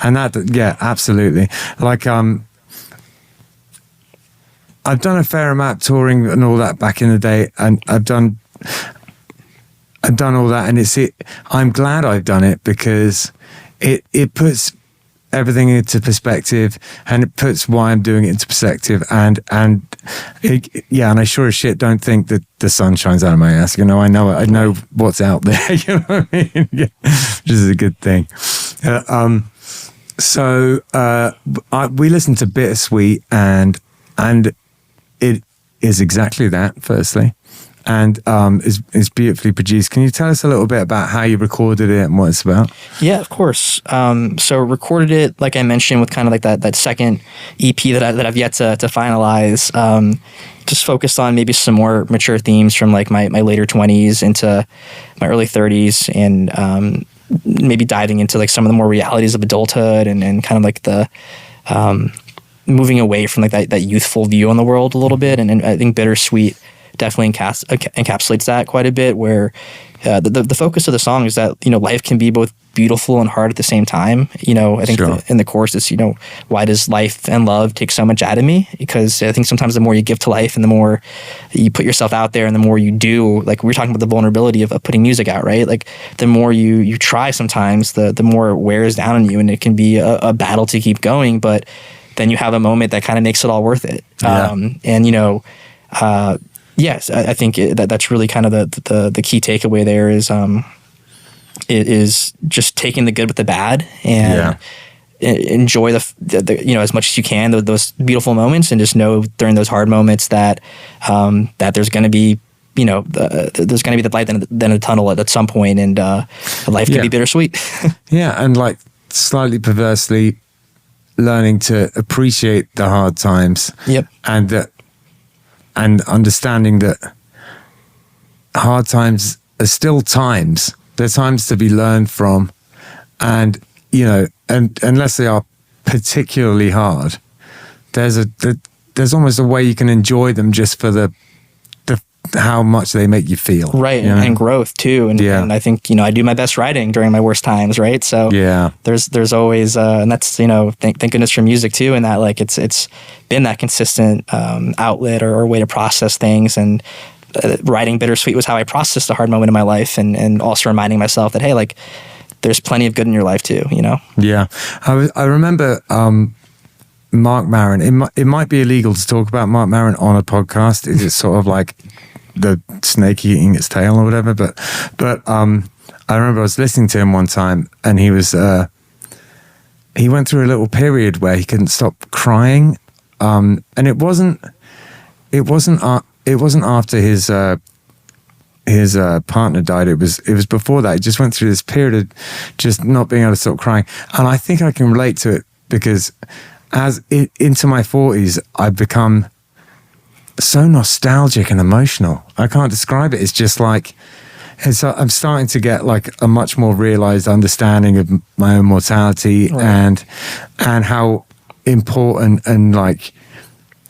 Speaker 2: and absolutely. Like I've done a fair amount touring and all that back in the day, and I've done all that, and I'm glad I've done it because it puts everything into perspective, and it puts why I'm doing it into perspective, and I sure as shit don't think that the sun shines out of my ass. I know what's out there. You know what I mean? Yeah. Which is a good thing. We listened to Bittersweet, and it is exactly that. Firstly. And is beautifully produced. Can you tell us a little bit about how you recorded it and what it's about?
Speaker 1: Yeah, of course. So recorded it, like I mentioned, with kind of like that second EP that I've yet to finalize. Just focused on maybe some more mature themes from like my later 20s into my early 30s, and maybe diving into like some of the more realities of adulthood and kind of like the moving away from like that youthful view on the world a little bit. And I think Bittersweet definitely encapsulates that quite a bit, where the focus of the song is that life can be both beautiful and hard at the same time. I think in the chorus is why does life and love take so much out of me? Because I think sometimes the more you give to life and the more you put yourself out there and the more you do, like we were talking about the vulnerability of putting music out, right? Like the more you try, sometimes the more it wears down on you, and it can be a battle to keep going, but then you have a moment that kind of makes it all worth it. Yes, I think that's really kind of the key takeaway there is it is just taking the good with the bad and enjoy the as much as you can those beautiful moments, and just know during those hard moments that there's going to be there's going to be the light then a tunnel at some point, and life can be bittersweet.
Speaker 2: Yeah, and like slightly perversely learning to appreciate the hard times. Yep, and understanding that hard times are still times. They're times to be learned from, and and unless they are particularly hard, there's almost a way you can enjoy them just for the how much they make you feel,
Speaker 1: right? And growth too. And I think I do my best writing during my worst times, right? So there's always and that's thank goodness for music too, and that like it's been that consistent outlet or way to process things. And writing Bittersweet was how I processed a hard moment in my life, and also reminding myself that hey, like there's plenty of good in your life too.
Speaker 2: Yeah, I remember. Mark Maron. It might be illegal to talk about Mark Maron on a podcast. It's sort of like the snake eating its tail or whatever. But I remember I was listening to him one time, and he was he went through a little period where he couldn't stop crying, and it wasn't after his partner died. It was before that. He just went through this period of just not being able to stop crying, and I think I can relate to it because into my 40s, I've become so nostalgic and emotional. I can't describe it. It's just like I'm starting to get like a much more realized understanding of my own mortality, right, and how important and like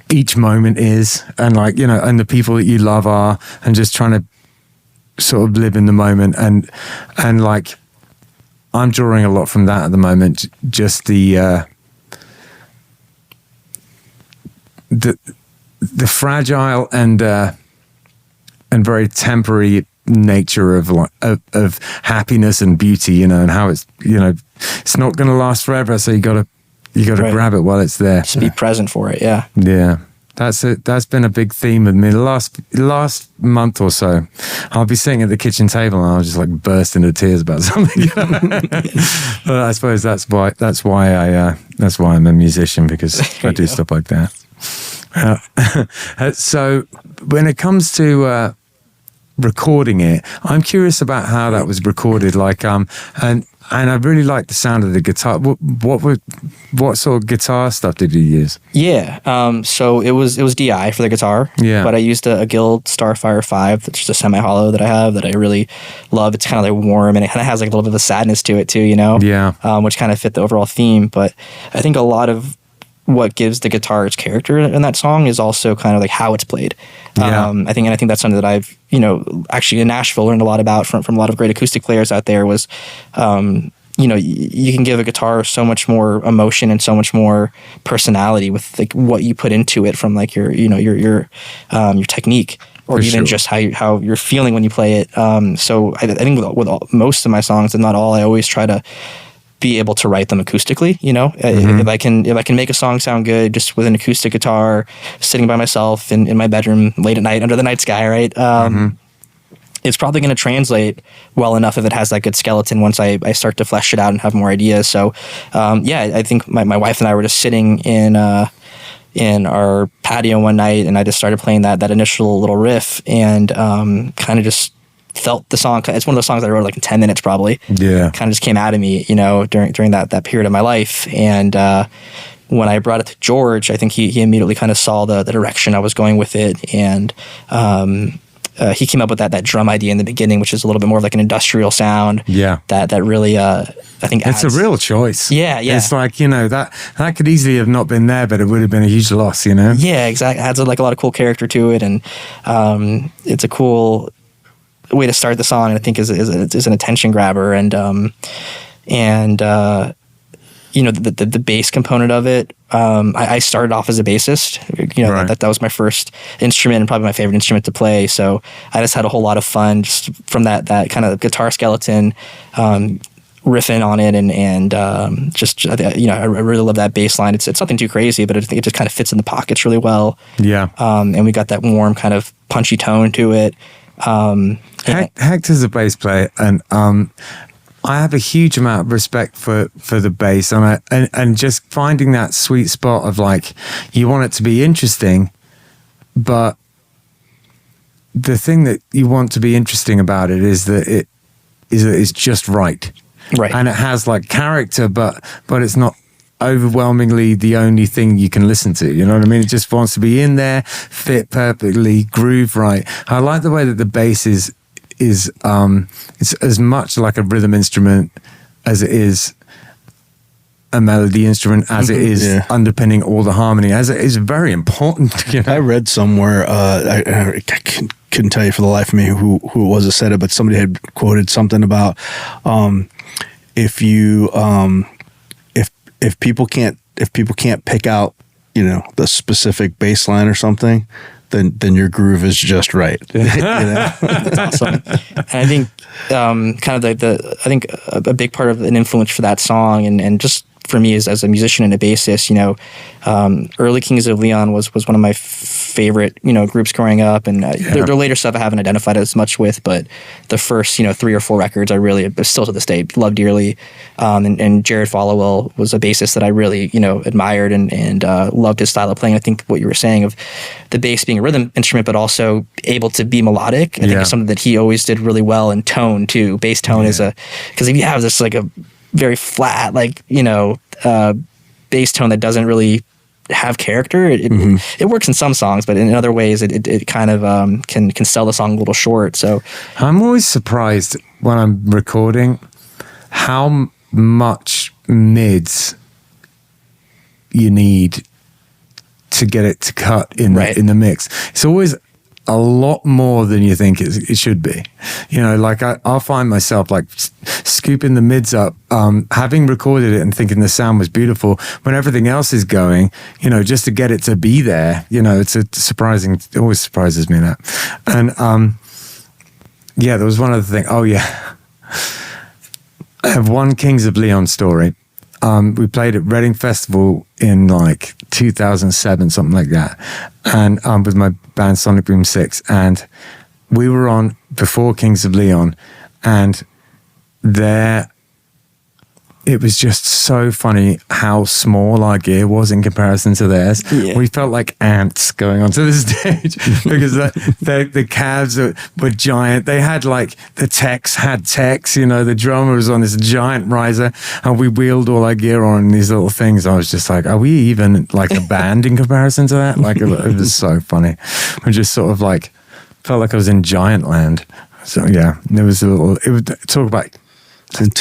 Speaker 2: each moment is, and like and the people that you love are, and just trying to sort of live in the moment, and like I'm drawing a lot from that at the moment. Just the fragile and very temporary nature of happiness and beauty, and how it's it's not going to last forever. So you got to right, grab it while it's there.
Speaker 1: Just be present for it. Yeah.
Speaker 2: Yeah. That's been a big theme with me the last month or so. I'll be sitting at the kitchen table and I'll just like burst into tears about something. But I suppose that's why I'm a musician, because I do stuff like that. So when it comes to recording it, I'm curious about how that was recorded. Like, and I really like the sound of the guitar. What sort of guitar stuff did you use?
Speaker 1: Yeah. So it was DI for the guitar.
Speaker 2: Yeah.
Speaker 1: But I used a Guild Starfire 5, that's just a semi-hollow that I have that I really love. It's kind of like warm, and it kind of has like a little bit of a sadness to it too, you know?
Speaker 2: Yeah.
Speaker 1: Which kind of fit the overall theme. But I think a lot of what gives the guitar its character in that song is also kind of like how it's played.
Speaker 2: Yeah.
Speaker 1: I think that's something that I've, actually in Nashville learned a lot about from a lot of great acoustic players out there was, you can give a guitar so much more emotion and so much more personality with like what you put into it from like your technique, or
Speaker 2: For
Speaker 1: even
Speaker 2: sure.
Speaker 1: just how you're feeling when you play it. So I think with most of my songs, and not all, I always try to be able to write them acoustically. If I can make a song sound good just with an acoustic guitar, sitting by myself in my bedroom late at night under the night sky, right? It's probably going to translate well enough if it has that good skeleton once I start to flesh it out and have more ideas. So, I think my wife and I were just sitting in our patio one night, and I just started playing that initial little riff, and kind of just felt the song. It's one of those songs that I wrote like in 10 minutes probably.
Speaker 2: Yeah.
Speaker 1: Kind of just came out of me, during that period of my life. And when I brought it to George, I think he immediately kind of saw the direction I was going with it. And he came up with that drum idea in the beginning, which is a little bit more of like an industrial sound.
Speaker 2: Yeah.
Speaker 1: That really, I think
Speaker 2: It's
Speaker 1: adds.
Speaker 2: a real choice.
Speaker 1: Yeah.
Speaker 2: It's like, that could easily have not been there, but it would have been a huge loss,
Speaker 1: Yeah, exactly. It adds like a lot of cool character to it. And it's a cool way to start the song, and I think is an attention grabber, and the bass component of it. I started off as a bassist.
Speaker 2: Right.
Speaker 1: That was my first instrument and probably my favorite instrument to play. So I just had a whole lot of fun just from that kind of guitar skeleton, riffing on it, and I really love that bass line. It's nothing too crazy, but I think it just kind of fits in the pockets really well.
Speaker 2: Yeah.
Speaker 1: And we got that warm kind of punchy tone to it.
Speaker 2: Hector's a bass player, and I have a huge amount of respect for the bass, and just finding that sweet spot of like, you want it to be interesting, but the thing that you want to be interesting about it is that it's just right, and it has like character, but it's not overwhelmingly the only thing you can listen to. You know what I mean? It just wants to be in there, fit perfectly, groove right. I like the way that the bass is it's as much like a rhythm instrument as it is a melody instrument, as it is underpinning all the harmony, as it is very important.
Speaker 4: I read somewhere, I couldn't tell you for the life of me who it was that said it, but somebody had quoted something about if people can't pick out the specific bass line or something, then your groove is just right.
Speaker 1: That's awesome. And I think kind of I think a big part of an influence for that song, and just for me as a musician and a bassist, early Kings of Leon was one of my favorite, groups growing up, and their later stuff I haven't identified as much with, but the first, 3 or 4 records I really, still to this day, love dearly. And Jared Followell was a bassist that I really, admired and loved his style of playing. I think what you were saying of the bass being a rhythm instrument, but also able to be melodic, I think is something that he always did really well. And tone too. Bass tone is because if you have this like a very flat, like, bass tone that doesn't really have character, it works in some songs, but in other ways it kind of can sell the song a little short. So
Speaker 2: I'm always surprised when I'm recording how much mids you need to get it to cut in the mix. It's always a lot more than you think it should be. Like I'll find myself like scooping the mids up, having recorded it and thinking the sound was beautiful when everything else is going, just to get it to be there. It's it always surprises me that. And there was one other thing. Oh yeah. I have one Kings of Leon story. We played at Reading Festival in like 2007, something like that, and with my band Sonic Boom 6, and we were on before Kings of Leon, and it was just so funny how small our gear was in comparison to theirs.
Speaker 1: Yeah.
Speaker 2: We felt like ants going onto the stage because the cabs were giant. They had like the techs had techs, you know, the drummer was on this giant riser and we wheeled all our gear on these little things. I was just like, are we even like a band in comparison to that? Like it was so funny. I just sort of like felt like I was in giant land. So yeah, there was a little, it was talk about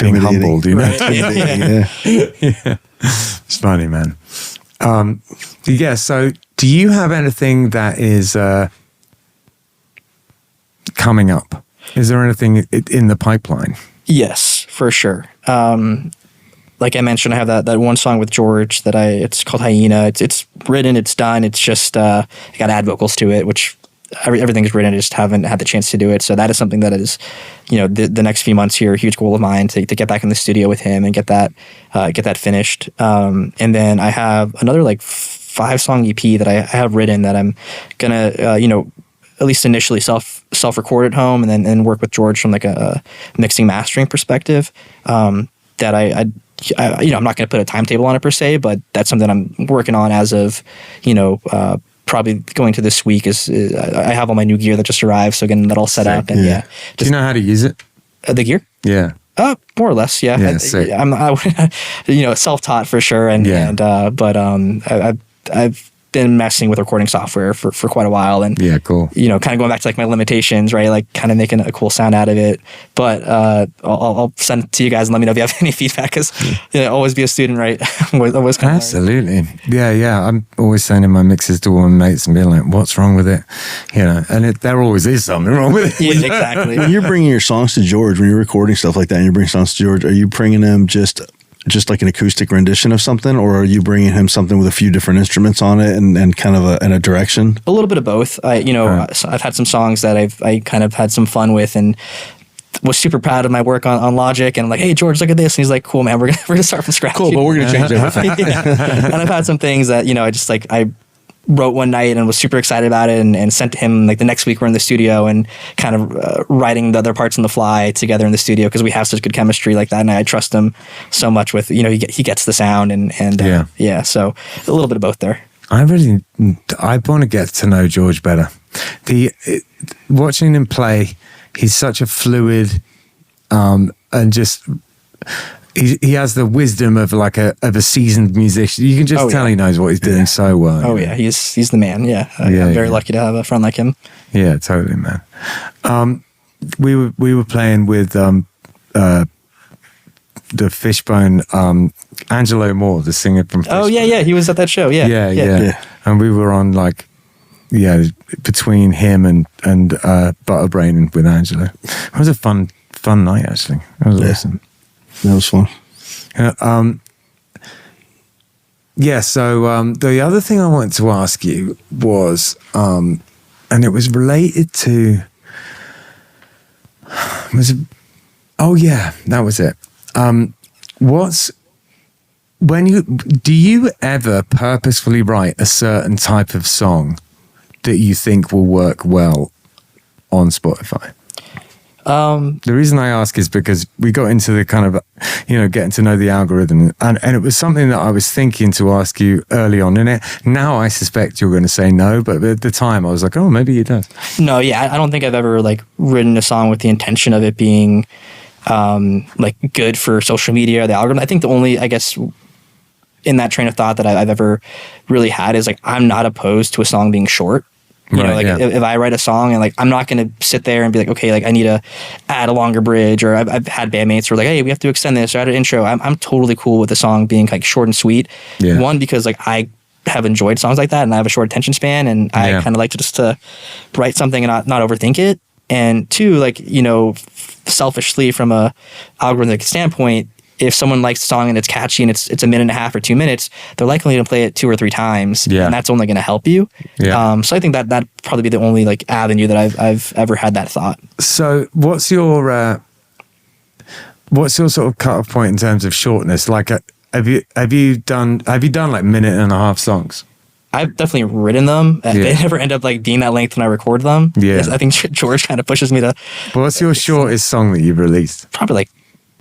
Speaker 2: being humbled, you know?
Speaker 4: Yeah.
Speaker 2: Yeah. It's funny, man. Yeah, so do you have anything that is coming up? Is there anything in the pipeline?
Speaker 1: Yes, for sure. Like I mentioned, I have that one song with George that it's called Hyena. It's written, it's done. It's just I got to add vocals to it, which everything's written. I just haven't had the chance to do it. So that is something that is, you know, the next few months here, a huge goal of mine to get back in the studio with him and get that finished. And then I have another like 5-song EP that I have written that I'm gonna, you know, at least initially self record at home and then work with George from like a mixing mastering perspective. That I you know, I'm not going to put a timetable on it per se, but that's something I'm working on as of, you know, probably going to this week is I have all my new gear that just arrived. So getting that all set up and yeah.
Speaker 2: Do you know how to use it?
Speaker 1: The gear?
Speaker 2: Yeah.
Speaker 1: More or less. Yeah.
Speaker 2: Yeah, sick.
Speaker 1: You know, self-taught for sure. But I've been messing with recording software for quite a while and
Speaker 2: yeah, cool.
Speaker 1: You know, kind of going back to like my limitations, right? Like kind of making a cool sound out of it. But I'll send it to you guys and let me know if you have any feedback because you know, always be a student, right? always kind
Speaker 2: Absolutely. Yeah. I'm always sending my mixes to all my mates and being like, what's wrong with it? You know, and there always is something wrong with it.
Speaker 1: Yeah, exactly.
Speaker 4: When you're bringing your songs to George, when you're recording stuff like that and you're bringing songs to George, are you bringing them just like an acoustic rendition of something, or are you bringing him something with a few different instruments on it and kind of in a direction?
Speaker 1: A little bit of both. I've had some songs that I kind of had some fun with and was super proud of my work on Logic and I'm like, hey George, look at this. And he's like, cool man, we're gonna start from scratch.
Speaker 4: Cool, but we're gonna change everything.
Speaker 1: Yeah. And I've had some things that, you know, I wrote one night and was super excited about it and sent to him like the next week we're in the studio and kind of writing the other parts on the fly together in the studio because we have such good chemistry like that and I trust him so much with, you know, he gets the sound and so a little bit of both there.
Speaker 2: I want to get to know George better. Watching him play, he's such a fluid and just he has the wisdom of like a seasoned musician. You can just tell he knows what he's doing so well.
Speaker 1: Oh yeah, he's the man. Yeah, I'm very lucky to have a friend like him.
Speaker 2: Yeah, totally, man. We were playing with the Fishbone, Angelo Moore, the singer from Fishbone.
Speaker 1: Oh yeah, he was at that show. Yeah.
Speaker 2: And we were on like between him and Butterbrain and with Angelo. It was a fun night actually. It was awesome.
Speaker 4: That was fun.
Speaker 2: So the other thing I wanted to ask you was, and it was related to, that was it. Do you ever purposefully write a certain type of song that you think will work well on Spotify? The reason I ask is because we got into the kind of, getting to know the algorithm and it was something that I was thinking to ask you early on in it. Now I suspect you're going to say no, but at the time I was like, oh, maybe he does.
Speaker 1: No, yeah, I don't think I've ever like written a song with the intention of it being like good for social media or the algorithm. I think the only, I guess, in that train of thought that I've ever really had is like, I'm not opposed to a song being short. If I write a song and like, I'm not going to sit there and be like, okay, like I need to add a longer bridge, or I've had bandmates who are like, hey, we have to extend this or add an intro. I'm totally cool with the song being like short and sweet. Yeah. One, because like I have enjoyed songs like that and I have a short attention span and I kind of like to write something and not overthink it. And two, like, selfishly from a algorithmic standpoint, if someone likes a song and it's catchy and it's a minute and a half or 2 minutes, they're likely to play it 2 or 3 times, and that's only going to help you. Yeah. So I think that probably be the only like avenue that I've ever had that thought.
Speaker 2: So what's your sort of cut-off point in terms of shortness? Like, have you done like minute and a half songs? I've
Speaker 1: definitely written them. They never end up like being that length when I record them. Yeah. I think George kind of pushes me to.
Speaker 2: What's your shortest song that you've released?
Speaker 1: Probably like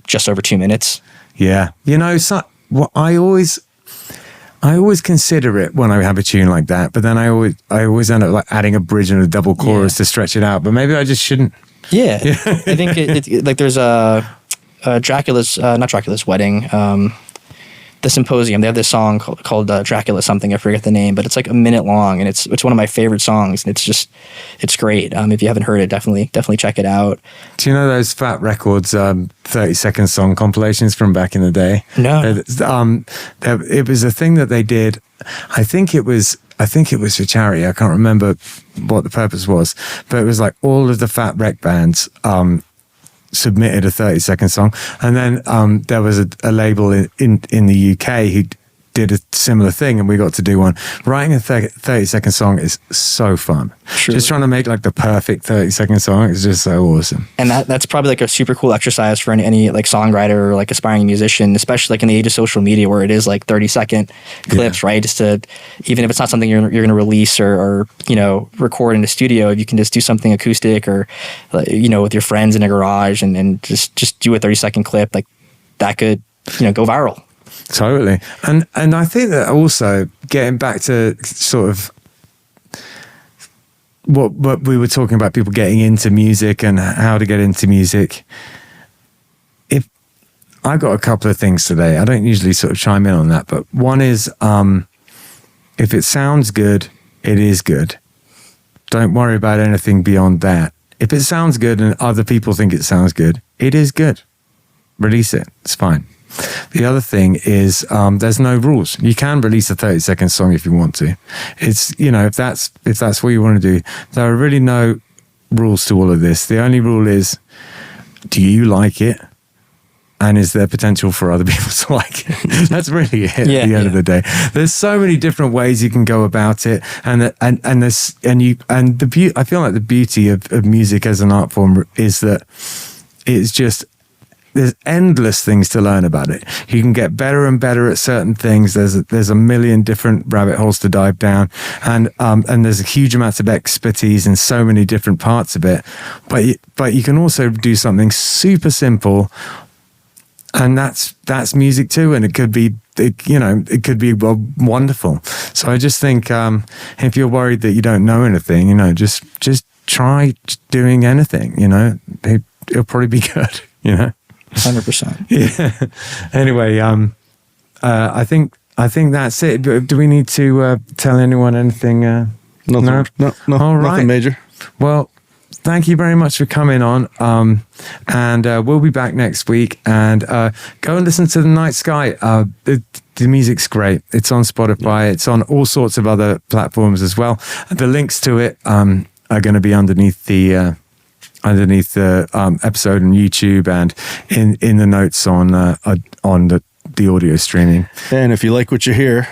Speaker 1: just over 2 minutes.
Speaker 2: Yeah. You know, so, well, I always consider it when I have a tune like that, but then I always end up like adding a bridge and a double chorus to stretch it out. But maybe I just shouldn't.
Speaker 1: Yeah. I think it like there's Dracula's, not Dracula's Wedding, the Symposium. They have this song called Dracula something. I forget the name, but it's like a minute long, and it's one of my favorite songs. And it's great. If you haven't heard it, definitely check it out.
Speaker 2: Do you know those Fat Records 30-second song compilations from back in the day?
Speaker 1: No.
Speaker 2: It was a thing that they did. I think it was for charity. I can't remember what the purpose was, but it was like all of the Fat Wreck bands submitted a 30-second song, and then there was a label in the UK who did a similar thing, and we got to do one. Writing a 30-second song is so fun.
Speaker 1: True.
Speaker 2: Just trying to make like the perfect 30-second song is just so awesome.
Speaker 1: And that's probably like a super cool exercise for any like songwriter or like aspiring musician, especially like in the age of social media where it is like 30-second clips, right? Just to, even if it's not something you're going to release or record in the studio, you can just do something acoustic or with your friends in a garage and just do a 30-second clip like that could go viral.
Speaker 2: Totally. And I think that also getting back to sort of what we were talking about, people getting into music and how to get into music. If I got a couple of things today, I don't usually sort of chime in on that, but one is if it sounds good, it is good. Don't worry about anything beyond that. If it sounds good and other people think it sounds good, it is good. Release it. It's fine. The other thing is there's no rules. You can release a 30-second song if you want to. It's if that's what you want to do. There are really no rules to all of this. The only rule is, do you like it? And is there potential for other people to like it? That's really it at the end of the day. There's so many different ways you can go about it, I feel like the beauty of music as an art form is that it's just, there's endless things to learn about it. You can get better and better at certain things. There's a million different rabbit holes to dive down, and there's a huge amount of expertise in so many different parts of it. But you can also do something super simple, and that's music too. And it could be wonderful. So I just think if you're worried that you don't know anything, just try doing anything. It'll probably be good.
Speaker 1: 100%.
Speaker 2: Yeah. Anyway, I think that's it. Do we need to tell anyone anything?
Speaker 4: No,
Speaker 2: All right.
Speaker 4: Nothing major.
Speaker 2: Well, thank you very much for coming on. And we'll be back next week. And go and listen to The Night Sky. The music's great. It's on Spotify. It's on all sorts of other platforms as well. The links to it are going to be underneath the episode on YouTube and in the notes on the audio streaming.
Speaker 4: And if you like what you hear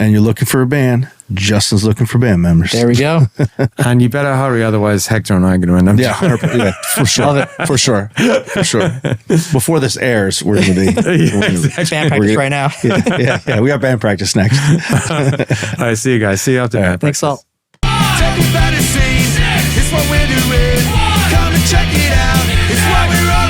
Speaker 4: and you're looking for a band, Justin's looking for band members.
Speaker 1: There we go.
Speaker 2: And you better hurry, otherwise Hector and I are going to end up.
Speaker 4: Yeah, for sure.
Speaker 1: Love it.
Speaker 4: For sure. Before this airs, we're going to be
Speaker 1: Band practice right now.
Speaker 4: Yeah. We got band practice next.
Speaker 2: All right, see you guys. See you after that.
Speaker 1: Thanks all.
Speaker 3: Take a better scene. It's what we're doing. Come and check it out. It's what we're all